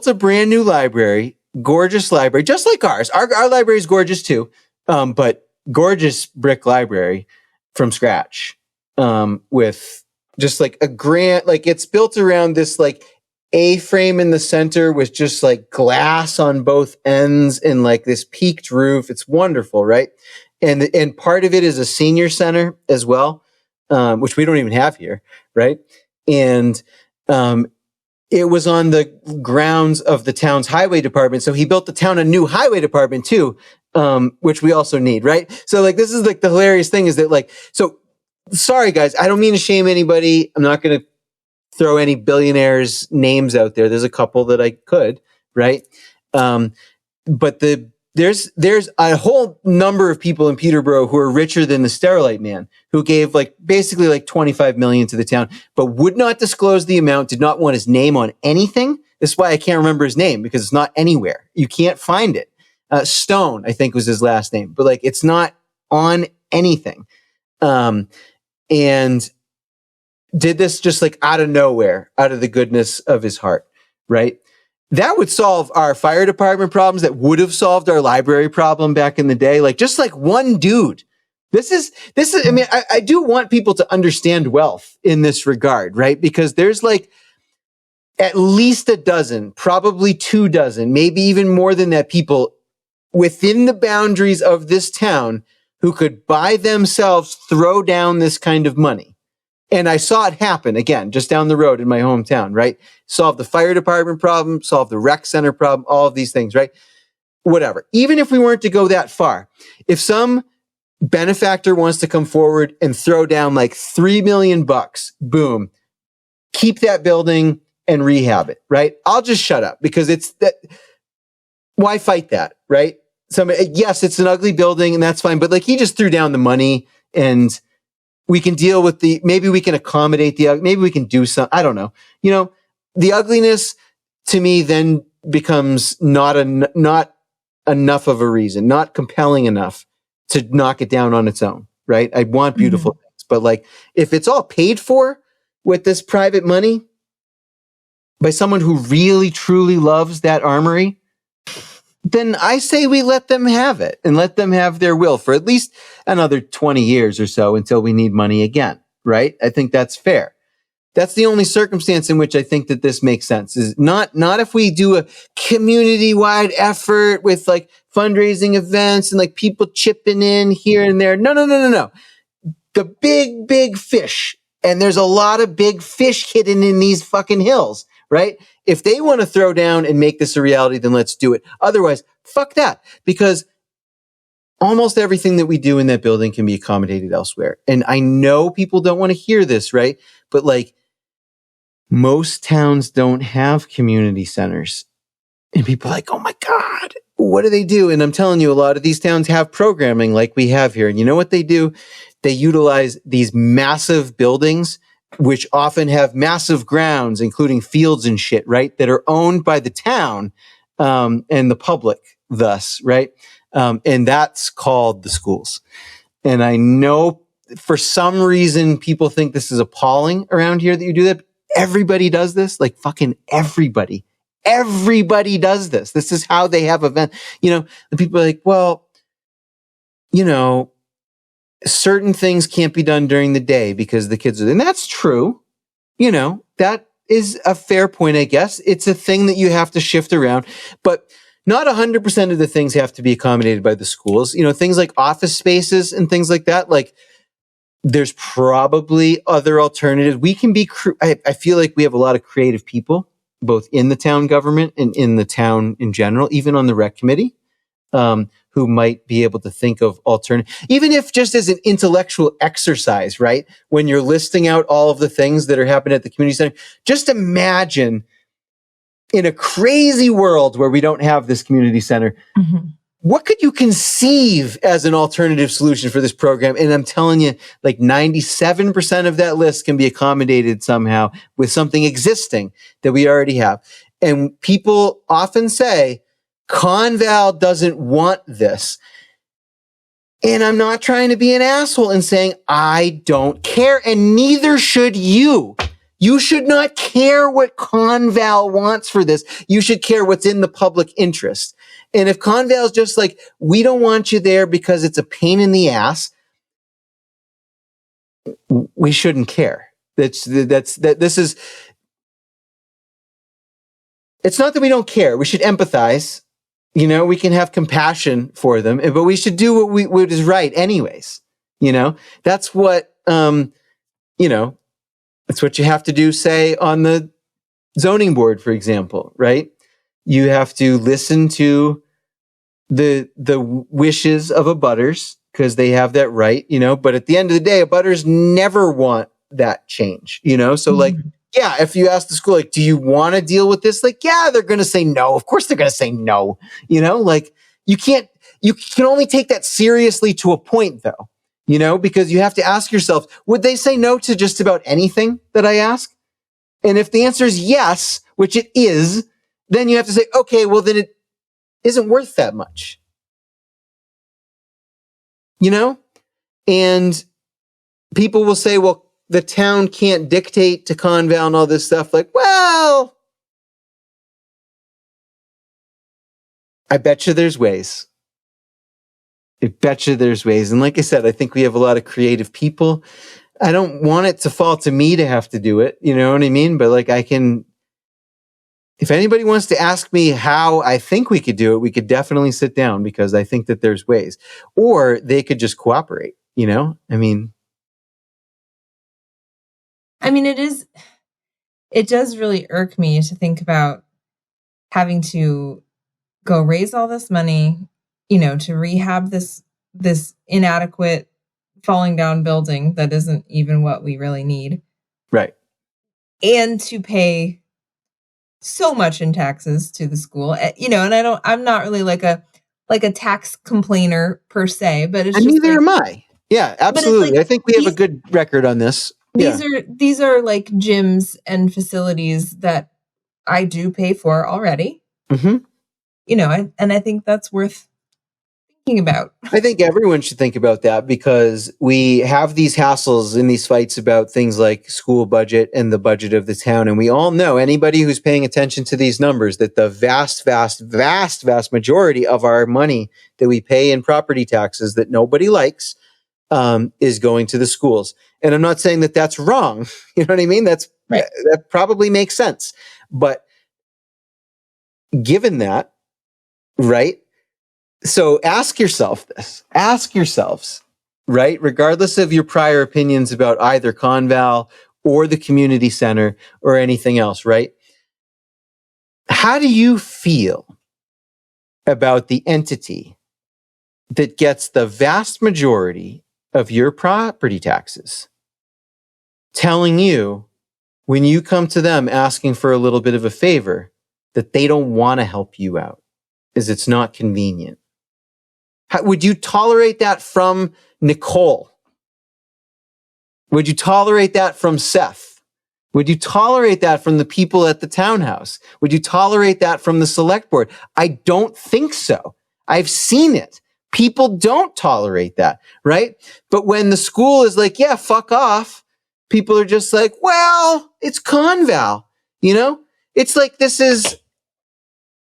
a brand new library, gorgeous library, just like ours. Our library is gorgeous too, but gorgeous brick library from scratch, with just like a grand, like it's built around this like A-frame in the center with just like glass on both ends and like this peaked roof. It's wonderful, right? And part of it is a senior center as well, which we don't even have here, right? And it was on the grounds of the town's highway department. So he built the town a new highway department too, which we also need, right? So like, this is like the hilarious thing is that like, so sorry guys, I don't mean to shame anybody. I'm not going to throw any billionaires' names out there. There's a couple that I could, right? But there's a whole number of people in Peterborough who are richer than the Sterilite man, who gave like basically like 25 million to the town, but would not disclose the amount, did not want his name on anything. This is why I can't remember his name, because it's not anywhere. You can't find it. Stone, I think was his last name, but like it's not on anything. And did this just like out of nowhere, out of the goodness of his heart, right? That would solve our fire department problems. That would have solved our library problem back in the day. Like just like one dude. This is, I mean, I do want people to understand wealth in this regard, right? Because there's like at least a dozen, probably 24, maybe even more than that, people within the boundaries of this town who could by themselves throw down this kind of money. And I saw it happen again, just down the road in my hometown, right? Solve the fire department problem, solve the rec center problem, all of these things, right? Whatever. Even if we weren't to go that far, if some benefactor wants to come forward and throw down like $3 million, boom, keep that building and rehab it, right? I'll just shut up because it's that. Why fight that, right? Yes, it's an ugly building and that's fine, but like he just threw down the money and we can deal with maybe we can accommodate maybe we can do some, I don't know. You know, the ugliness to me then becomes not enough of a reason, not compelling enough to knock it down on its own, right? I want beautiful things, but like if it's all paid for with this private money by someone who really truly loves that armory, then I say we let them have it and let them have their will for at least another 20 years or so until we need money again, right? I think that's fair. That's the only circumstance in which I think that this makes sense, is not if we do a community-wide effort with like fundraising events and like people chipping in here and there. No. The big fish. And there's a lot of big fish hidden in these fucking hills, right? If they want to throw down and make this a reality, then let's do it. Otherwise, fuck that. Because almost everything that we do in that building can be accommodated elsewhere. And I know people don't want to hear this, right? But like most towns don't have community centers. And people are like, oh my God, what do they do? And I'm telling you, a lot of these towns have programming like we have here. And you know what they do? They utilize these massive buildings, which often have massive grounds, including fields and shit, right? That are owned by the town, and the public thus, right? And that's called the schools. And I know for some reason people think this is appalling around here that you do that. Everybody does this, like fucking everybody. Everybody does this. This is how they have events. You know, the people are like, well, you know, certain things can't be done during the day because the kids are, and that's true. You know, that is a fair point, I guess. It's a thing that you have to shift around, but not 100% of the things have to be accommodated by the schools. You know, things like office spaces and things like that, like there's probably other alternatives. We can be, I feel like we have a lot of creative people, both in the town government and in the town in general, even on the rec committee, who might be able to think of alternative, even if just as an intellectual exercise, right? When you're listing out all of the things that are happening at the community center, just imagine in a crazy world where we don't have this community center, what could you conceive as an alternative solution for this program? And I'm telling you, like 97% of that list can be accommodated somehow with something existing that we already have. And people often say, Conval doesn't want this. And I'm not trying to be an asshole and saying, I don't care. And neither should you. You should not care what Conval wants for this. You should care what's in the public interest. And if Conval is just like, we don't want you there because it's a pain in the ass, we shouldn't care. It's not that we don't care. We should empathize. You know, we can have compassion for them, but we should do what is right anyways. You know, that's what, you know, that's what you have to do, say, on the zoning board, for example, right? You have to listen to the wishes of abutters because they have that right, but at the end of the day, abutters never want that change, So like, yeah, if you ask the school, like, do you want to deal with this? Like, yeah, they're going to say no. Of course they're going to say no, like you can only take that seriously to a point though, because you have to ask yourself, would they say no to just about anything that I ask? And if the answer is yes, which it is, then you have to say, okay, well then it isn't worth that much, and people will say, well, the town can't dictate to Conval and all this stuff. Like, well, I bet you there's ways. And like I said, I think we have a lot of creative people. I don't want it to fall to me to have to do it. You know what I mean? But like if anybody wants to ask me how I think we could do it, we could definitely sit down because I think that there's ways. Or they could just cooperate, it does really irk me to think about having to go raise all this money, to rehab this inadequate falling down building that isn't even what we really need. Right. And to pay so much in taxes to the school, and I'm not really like a tax complainer per se, but it's neither am I. Yeah, absolutely. Like, I think we have a good record on this. These are like gyms and facilities that I do pay for already. Mm-hmm. And I think that's worth thinking about. I think everyone should think about that because we have these hassles and these fights about things like school budget and the budget of the town. And we all know, anybody who's paying attention to these numbers, that the vast, vast, vast, vast majority of our money that we pay in property taxes that nobody likes is going to the schools. And I'm not saying that that's wrong. You know what I mean? That's right. That probably makes sense. But given that, right? So ask yourselves, right? Regardless of your prior opinions about either Conval or the community center or anything else, right? How do you feel about the entity that gets the vast majority of your property taxes telling you when you come to them asking for a little bit of a favor that they don't want to help you out, is it's not convenient? Would you tolerate that from Nicole? Would you tolerate that from Seth? Would you tolerate that from the people at the townhouse? Would you tolerate that from the select board? I don't think so. I've seen it. People don't tolerate that, right? But when the school is like, yeah, fuck off, people are just like, well, it's Conval, It's like this is,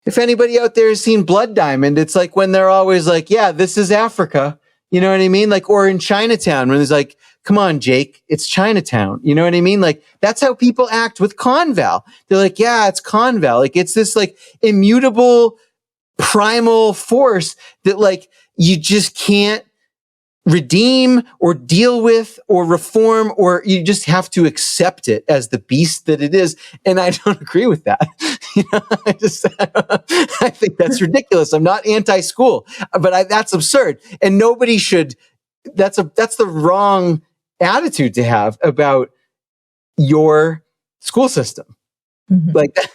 if anybody out there has seen Blood Diamond, it's like when they're always like, yeah, this is Africa. You know what I mean? Like, or in Chinatown when it's like, come on, Jake, it's Chinatown. You know what I mean? Like, that's how people act with Conval. They're like, yeah, it's Conval. Like, it's this like immutable primal force that like you just can't redeem or deal with or reform, or you just have to accept it as the beast that it is. And I don't agree with that. I think that's ridiculous. I'm not anti-school, but that's absurd. And nobody should, that's the wrong attitude to have about your school system. Mm-hmm. Like that,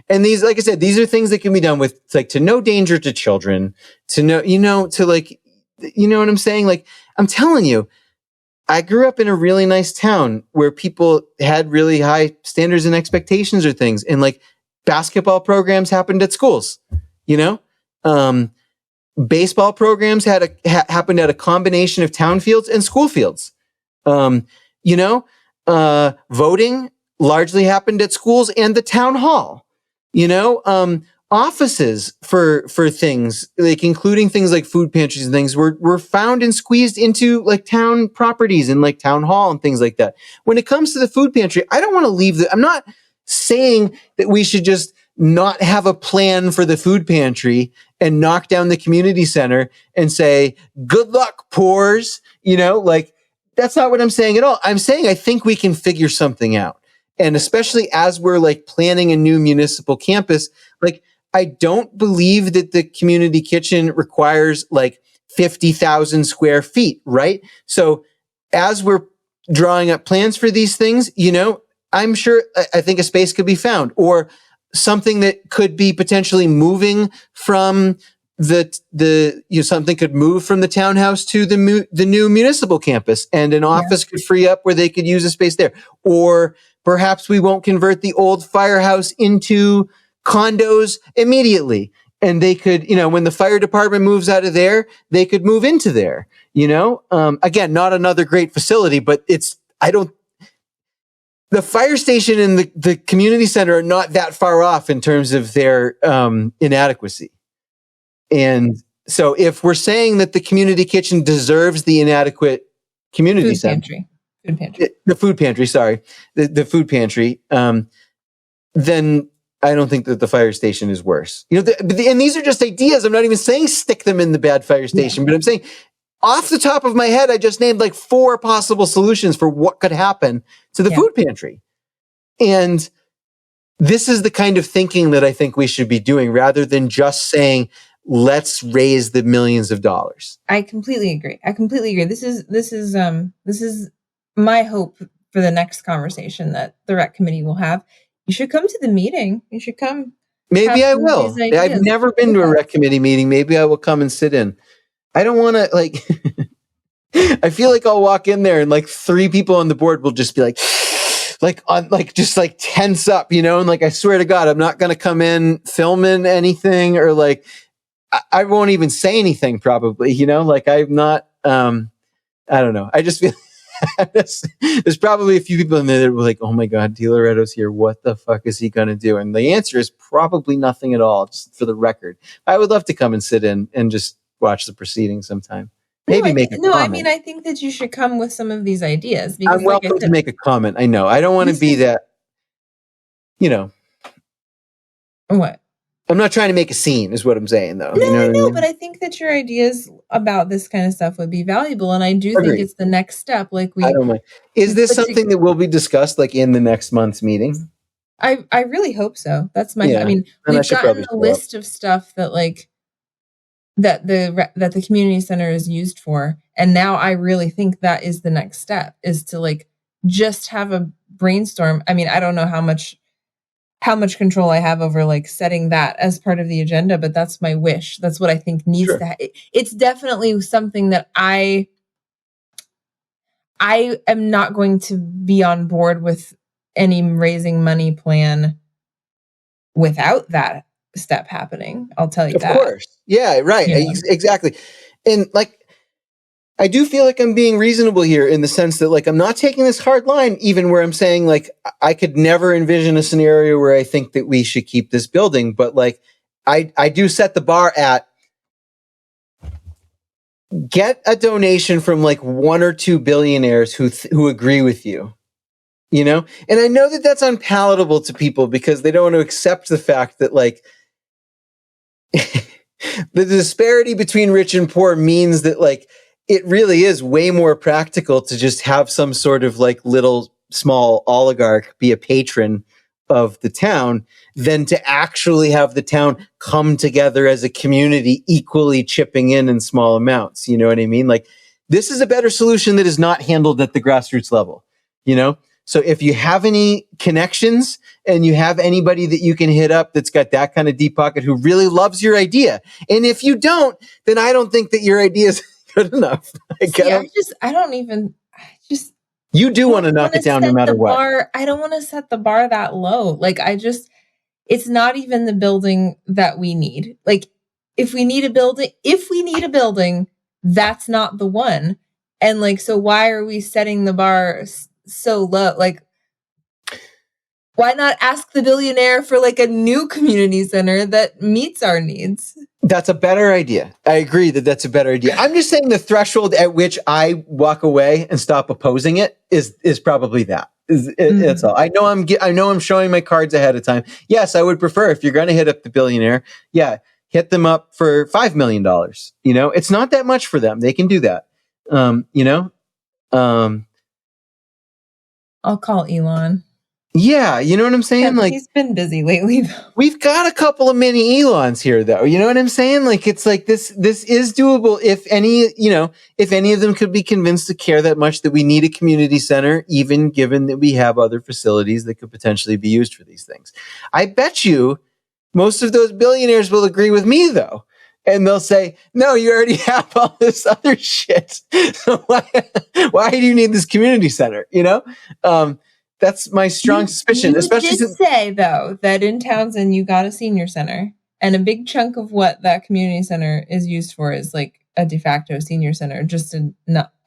and these, like I said, these are things that can be done with, like, to no danger to children, to know, to like, you know what I'm saying? Like, I'm telling you, I grew up in a really nice town where people had really high standards and expectations or things. And like basketball programs happened at schools, baseball programs happened at a combination of town fields and school fields. Voting largely happened at schools and the town hall, offices for things like, including things like food pantries and things, were found and squeezed into like town properties and like town hall and things like that. When it comes to the food pantry, I don't want to leave I'm not saying that we should just not have a plan for the food pantry and knock down the community center and say, good luck, poors, like that's not what I'm saying at all. I'm saying I think we can figure something out. And especially as we're like planning a new municipal campus, like I don't believe that the community kitchen requires like 50,000 square feet, right? So as we're drawing up plans for these things, you know, I'm sure, I think a space could be found, or something that could be potentially moving from something could move from the townhouse to the new municipal campus, and an office could free up where they could use a space there. Or perhaps we won't convert the old firehouse into condos immediately, and they could, you know, when the fire department moves out of there, they could move into there, you know. Again, not another great facility, but the fire station and the community center are not that far off in terms of their inadequacy. And so if we're saying that the community kitchen deserves the inadequate community center, the food pantry, then I don't think that the fire station is worse. You know, and these are just ideas. I'm not even saying stick them in the bad fire station, but I'm saying off the top of my head, I just named like 4 possible solutions for what could happen to the food pantry. And this is the kind of thinking that I think we should be doing, rather than just saying, let's raise the millions of dollars. I completely agree. This is my hope for the next conversation that the rec committee will have. You should come to the meeting. You should come. Maybe I will. I've never been to a rec committee meeting. Maybe I will come and sit in. I don't want to like, I feel like I'll walk in there and like 3 people on the board will just be like tense up, you know? And like, I swear to God, I'm not going to come in filming anything, or like, I won't even say anything probably, you know, like I'm not, I don't know. I just feel there's probably a few people in there that were like, oh my God, DiLoretto's here. What the fuck is he going to do? And the answer is probably nothing at all, just for the record. I would love to come and sit in and just watch the proceedings sometime. Maybe make a comment. I mean, I think that you should come with some of these ideas. Because, I'm welcome to make a comment. I know. I don't want to be that, you know. What? I'm not trying to make a scene, is what I'm saying, though. No, you know I know, what I mean? but I think that your ideas about this kind of stuff would be valuable, and I do think it's the next step. Like I don't mind. Is this something that will be discussed, like in the next month's meeting? I really hope so. That's my. I mean, we've gotten a list of stuff that like that the community center is used for, and now I really think that is the next step, is to like just have a brainstorm. I mean, I don't know how much control I have over like setting that as part of the agenda, but that's my wish. That's what I think needs to it's definitely something that I am not going to be on board with any raising money plan without that step happening. I'll tell you that. Of course. Yeah, right. Yeah. Exactly. And like, I do feel like I'm being reasonable here, in the sense that like I'm not taking this hard line, even where I'm saying like I could never envision a scenario where I think that we should keep this building, but like I do set the bar at get a donation from like 1 or 2 billionaires who agree with you, you know? And I know that that's unpalatable to people because they don't want to accept the fact that like the disparity between rich and poor means that like it really is way more practical to just have some sort of like little small oligarch be a patron of the town than to actually have the town come together as a community, equally chipping in small amounts. You know what I mean? Like, this is a better solution that is not handled at the grassroots level, you know? So if you have any connections and you have anybody that you can hit up that's got that kind of deep pocket who really loves your idea, and if you don't, then I don't think that your idea is good enough. You do want to knock it down no matter what. I don't want to set the bar that low. Like, it's not even the building that we need. Like, if we need a building, that's not the one. And like, so why are we setting the bar so low? Like, why not ask the billionaire for like a new community center that meets our needs? That's a better idea. I agree that that's a better idea. I'm just saying the threshold at which I walk away and stop opposing it is probably that. That's all. I know I'm showing my cards ahead of time. Yes, I would prefer, if you're going to hit up the billionaire, hit them up for $5 million. You know, it's not that much for them. They can do that. You know, I'll call Elon. Yeah, you know what I'm saying? Like, he's been busy lately, though. We've got a couple of mini Elons here, though. You know what I'm saying? Like, it's like this is doable if any of them could be convinced to care that much that we need a community center, even given that we have other facilities that could potentially be used for these things. I bet you most of those billionaires will agree with me, though. And they'll say, no, you already have all this other shit. So why do you need this community center? That's my strong suspicion. You especially did say, though, that in Townsend you got a senior center, and a big chunk of what that community center is used for is like a de facto senior center, just a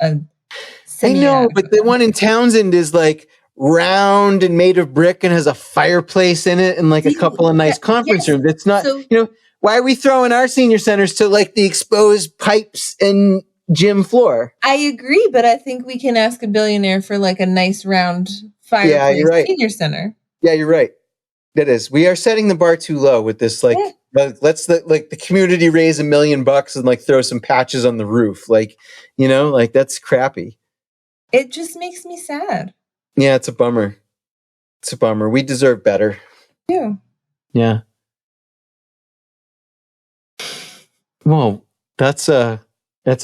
I know, but the one in Townsend is like round and made of brick and has a fireplace in it and like a couple of nice conference rooms. It's not, why are we throwing our senior centers to like the exposed pipes and gym floor? I agree, but I think we can ask a billionaire for like a nice round fireplace senior center. Yeah, you're right. That is. We are setting the bar too low with this. Like, let's the community raise $1 million and like throw some patches on the roof. Like, like that's crappy. It just makes me sad. Yeah, it's a bummer. It's a bummer. We deserve better. Yeah. Yeah. Well, that's a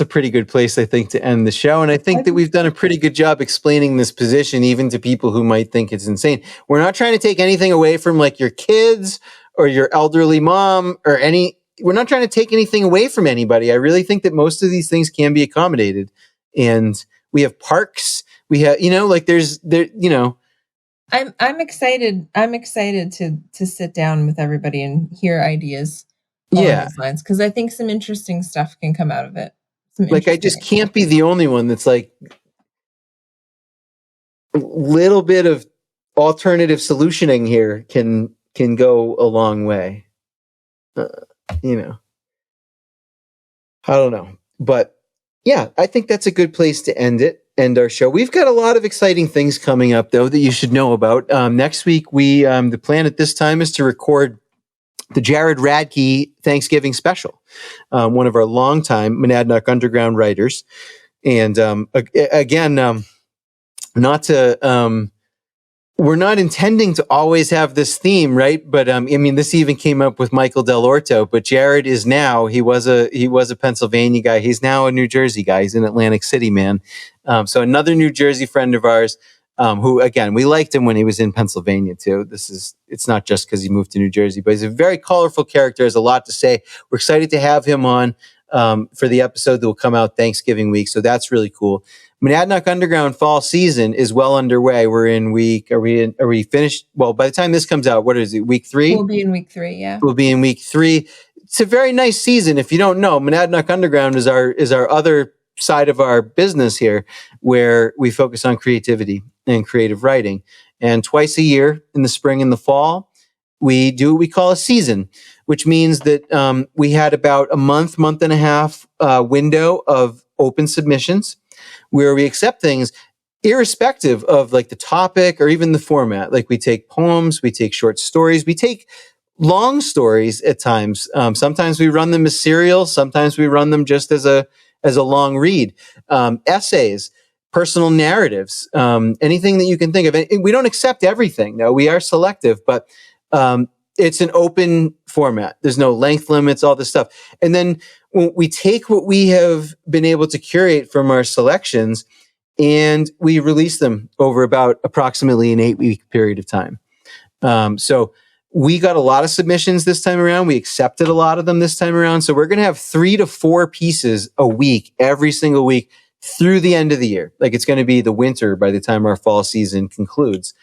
pretty good place, I think, to end the show. And I think that we've done a pretty good job explaining this position, even to people who might think it's insane. We're not trying to take anything away from like your kids or your elderly mom or we're not trying to take anything away from anybody. I really think that most of these things can be accommodated. And we have parks. We have, I'm excited. I'm excited to sit down with everybody and hear ideas along those lines, because I think some interesting stuff can come out of it. Like, I just can't be the only one that's like a little bit of alternative solutioning here can go a long way. I don't know, but yeah, I think that's a good place to end our show. We've got a lot of exciting things coming up, though, that you should know about. Next week, the plan at this time is to record the Jared Radke Thanksgiving special, one of our longtime Monadnock Underground writers. And again, we're not intending to always have this theme, right? But this even came up with Michael Del Orto. But Jared is now, he was a Pennsylvania guy. He's now a New Jersey guy. He's an Atlantic City man. So another New Jersey friend of ours, who, again, we liked him when he was in Pennsylvania too. It's not just because he moved to New Jersey, but he's a very colorful character, has a lot to say. We're excited to have him on for the episode that will come out Thanksgiving week. So that's really cool. Monadnock Underground fall season is well underway. We're in are we finished? Well, by the time this comes out, what is it? Week 3? We'll be in week 3. Yeah. We'll be in week 3. It's a very nice season. If you don't know, Monadnock Underground is our other side of our business here, where we focus on creativity and creative writing. And twice a year, in the spring and the fall, we do what we call a season, which means that we had about a month and a half window of open submissions, where we accept things irrespective of like the topic or even the format. Like, we take poems, we take short stories, we take long stories at times. Sometimes we run them as serials. Sometimes we run them just as a long read. Essays, personal narratives, anything that you can think of. We don't accept everything. No, we are selective, but it's an open format. There's no length limits, all this stuff. And then we take what we have been able to curate from our selections and we release them over about approximately an 8-week period of time. So we got a lot of submissions this time around. We accepted a lot of them this time around. So we're going to have 3 to 4 pieces a week, every single week through the end of the year. Like, it's going to be the winter by the time our fall season concludes,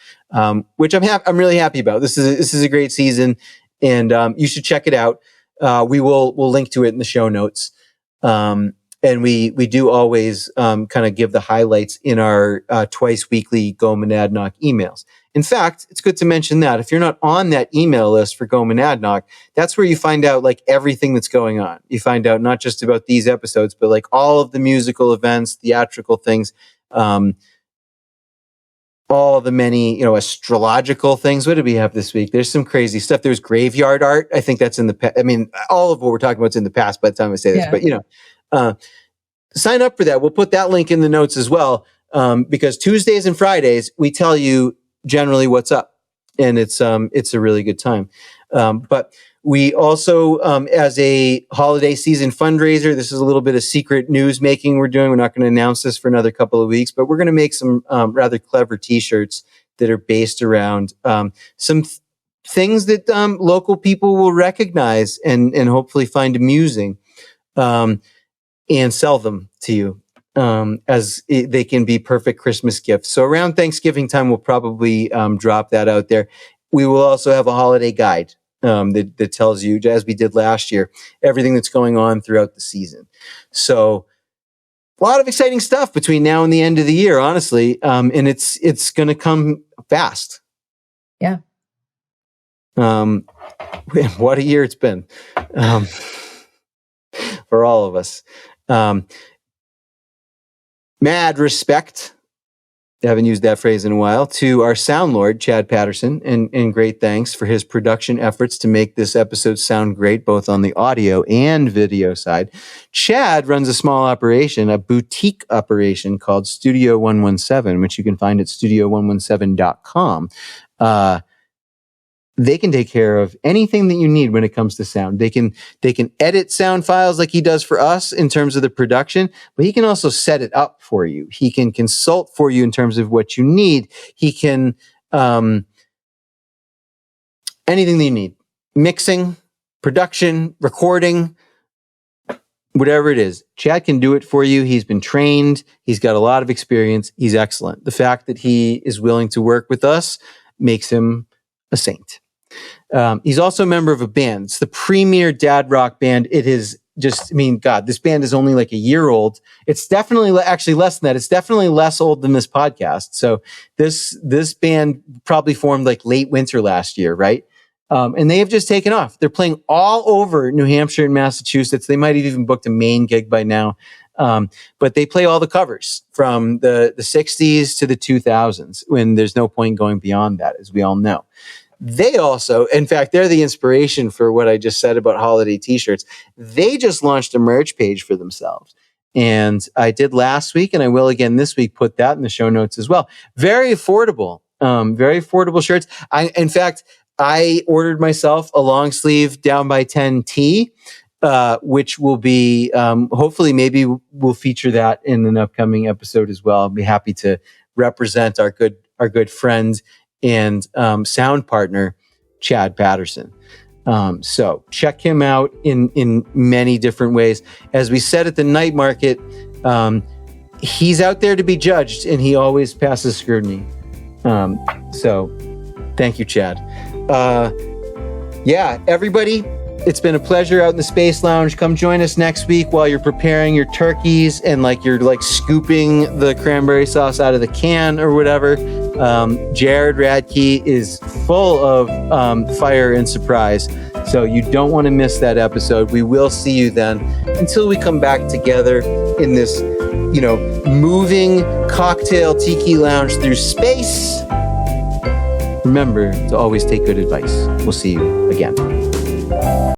which I'm really happy about. This is a great season, and you should check it out. We'll link to it in the show notes. And we do always kind of give the highlights in our twice weekly Go Monadnock emails. In fact, it's good to mention that if you're not on that email list for Go Monadnock, that's where you find out like everything that's going on. You find out not just about these episodes, but like all of the musical events, theatrical things, all the many, astrological things. What did we have this week? There's some crazy stuff. There's graveyard art. I think that's in the past. I mean, all of what we're talking about is in the past by the time I say this, but sign up for that. We'll put that link in the notes as well. Because Tuesdays and Fridays, we tell you generally what's up and it's a really good time. But we also, as a holiday season fundraiser, this is a little bit of secret news making we're doing. We're not going to announce this for another couple of weeks, but we're going to make some rather clever T-shirts that are based around some things that local people will recognize and hopefully find amusing, and sell them to you they can be perfect Christmas gifts. So around Thanksgiving time, we'll probably drop that out there. We will also have a holiday guide that tells you, as we did last year, everything that's going on throughout the season. So a lot of exciting stuff between now and the end of the year, honestly. And it's going to come fast. Yeah. What a year it's been for all of us. Mad respect, I haven't used that phrase in a while, to our sound lord, Chad Patterson, and great thanks for his production efforts to make this episode sound great, both on the audio and video side. Chad runs a small operation, a boutique operation called Studio 117, which you can find at studio117.com. They can take care of anything that you need when it comes to sound. They can edit sound files like he does for us in terms of the production, but he can also set it up for you. He can consult for you in terms of what you need. He can, anything that you need. Mixing, production, recording, whatever it is. Chad can do it for you. He's been trained. He's got a lot of experience. He's excellent. The fact that he is willing to work with us makes him a saint. He's also a member of a band. It's the premier dad rock band. It is just, God, this band is only like a year old. It's definitely actually less than that. It's definitely less old than this podcast. So this band probably formed like late winter last year, right? And they have just taken off. They're playing all over New Hampshire and Massachusetts. They might have even booked a Maine gig by now. But they play all the covers from the 60s to the 2000s, when there's no point going beyond that, as we all know. They also, in fact, they're the inspiration for what I just said about holiday t-shirts. They just launched a merch page for themselves. And I did last week, and I will again this week, put that in the show notes as well. Very affordable shirts. In fact, I ordered myself a long sleeve down by 10 tee, which will be, hopefully maybe we'll feature that in an upcoming episode as well. I'll be happy to represent our good friend and sound partner, Chad Patterson. So check him out in many different ways. As we said at the night market, he's out there to be judged, and he always passes scrutiny. So thank you, Chad. Everybody, it's been a pleasure out in the Space Lounge. Come join us next week while you're preparing your turkeys and you're scooping the cranberry sauce out of the can or whatever. Jared Radke is full of fire and surprise, so you don't want to miss that episode. We will see you then. Until we come back together in this, moving cocktail tiki lounge through space, remember to always take good advice. We'll see you again.